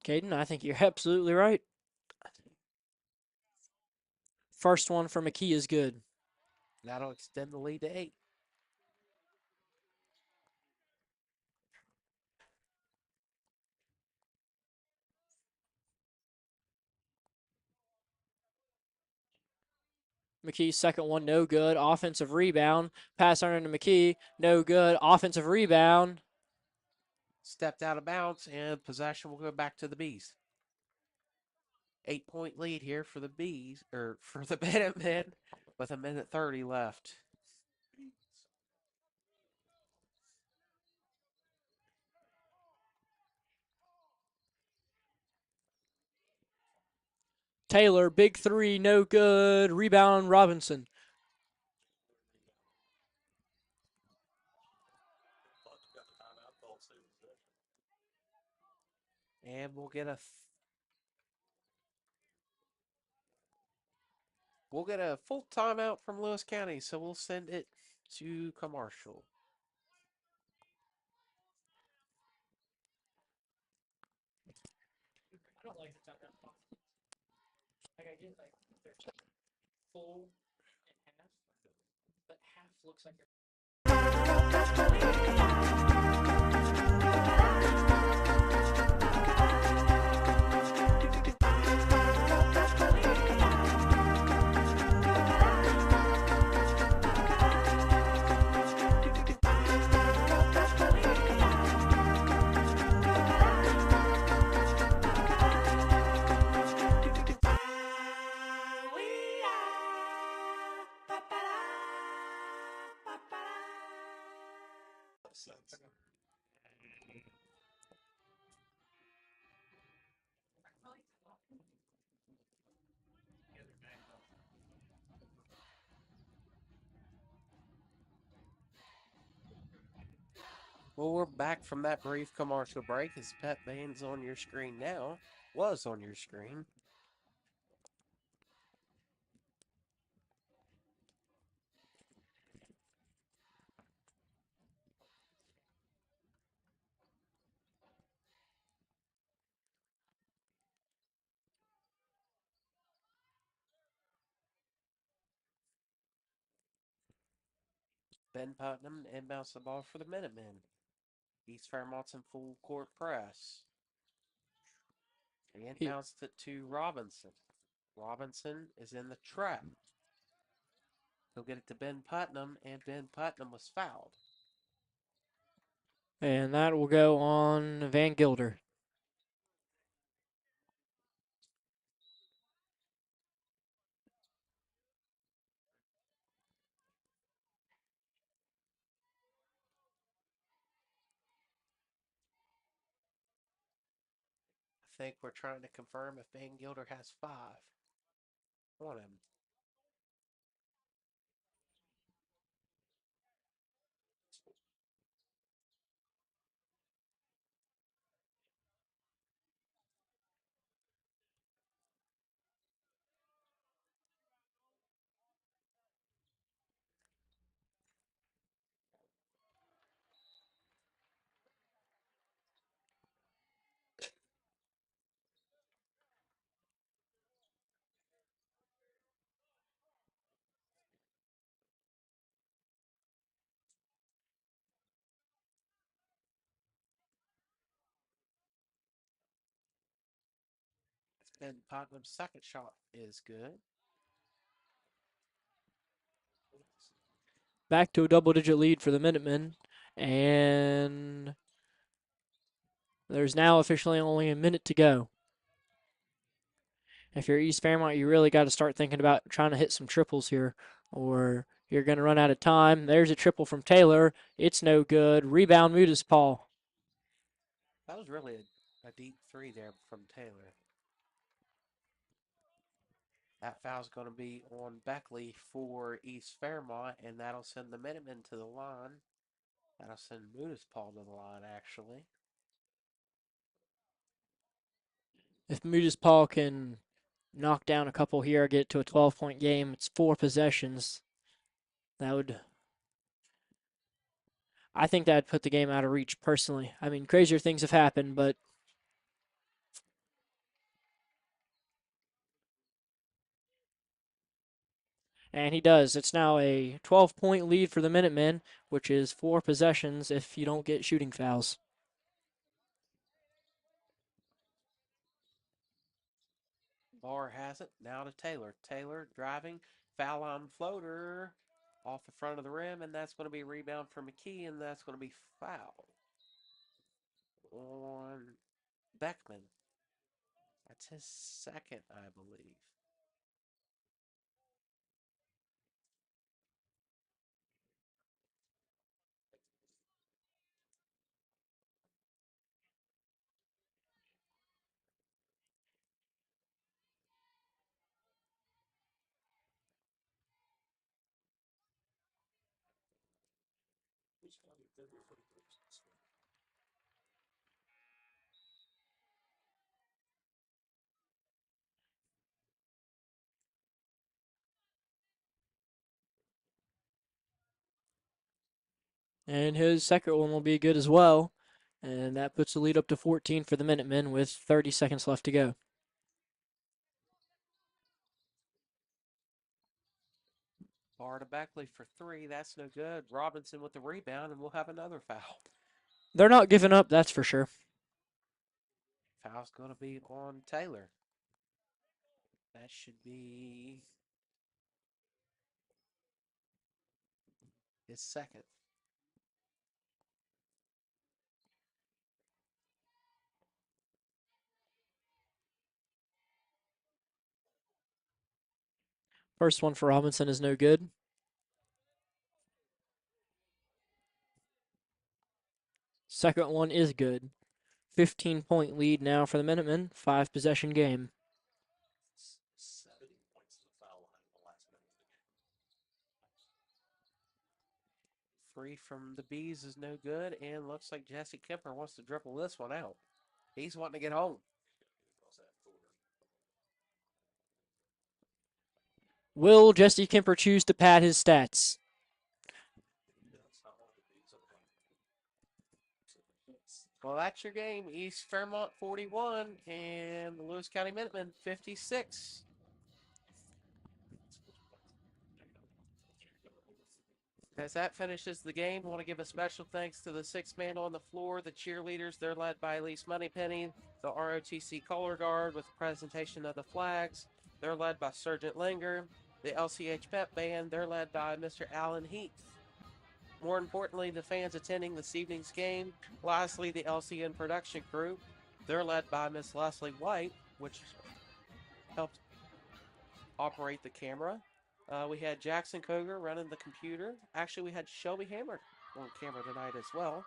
Caden, I think you're absolutely right. First one for McKee is good. That'll extend the lead to 8. McKee's second one, no good. Offensive rebound. Pass under to McKee, no good. Offensive rebound. Stepped out of bounds, and possession will go back to the Bees. 8-point lead here for the Bees, or for the Minutemen, with 1:30 left. Taylor, big three, no good. Rebound, Robinson. And we'll get a full timeout from Lewis County, so we'll send it to commercial. I don't like the timeout. I get like full and half, but half looks like Well, we're back from that brief commercial break. His pet band's on your screen now. Was on your screen. Ben Putnam inbounds the ball for the Minutemen. East Fairmont's in full court press. He inbounds it to Robinson. Robinson is in the trap. He'll get it to Ben Putnam, and Ben Putnam was fouled. And that will go on Van Gilder. think we're trying to confirm if Van Gilder has 5 on him. And Tottenham's second shot is good. Back to a double-digit lead for the Minutemen, and there's now officially only a minute to go. If you're East Fairmont, you really got to start thinking about trying to hit some triples here, or you're going to run out of time. There's a triple from Taylor. It's no good. Rebound, Mudis Paul. That was really a deep 3 there from Taylor. That foul's going to be on Beckley for East Fairmont, and that'll send the Minutemen to the line. That'll send Mudis Paul to the line, actually. If Mudis Paul can knock down a couple here, get to a 12-point game, it's 4 possessions. I think that'd put the game out of reach personally. I mean, crazier things have happened, but and he does. It's now a 12-point lead for the Minutemen, which is 4 possessions if you don't get shooting fouls. Barr has it. Now to Taylor. Taylor driving. Foul on floater off the front of the rim, and that's going to be a rebound for McKee, and that's going to be foul on Beckman. That's his second, I believe. And his second one will be good as well. And that puts the lead up to 14 for the Minutemen with 30 seconds left to go. Barr to Beckley for 3. That's no good. Robinson with the rebound, and we'll have another foul. They're not giving up, that's for sure. Foul's going to be on Taylor. That should be his second. First one for Robinson is no good. Second one is good. 15-point lead now for the Minutemen. 5-possession game. 3 from the Bees is no good, and looks like Jesse Kemper wants to dribble this one out. He's wanting to get home. Will Jesse Kemper choose to pad his stats? Well, that's your game. East Fairmont 41 and the Lewis County Minutemen 56. As that finishes the game, I want to give a special thanks to the 6 man on the floor, the cheerleaders. They're led by Elise Moneypenny, the ROTC color guard with the presentation of the flags. They're led by Sergeant Linger, the LCH Pep Band. They're led by Mr. Alan Heath. More importantly, the fans attending this evening's game. Lastly, the LCN production crew. They're led by Miss Leslie White, which helped operate the camera. We had Jackson Koger running the computer. Actually, we had Shelby Hammer on camera tonight as well.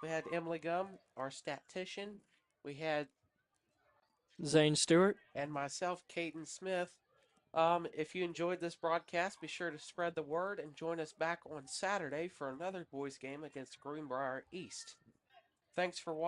We had Emily Gum, our statistician. We had Zane Stewart. And myself, Caden Smith. If you enjoyed this broadcast, be sure to spread the word and join us back on Saturday for another boys game against Greenbrier East. Thanks for watching.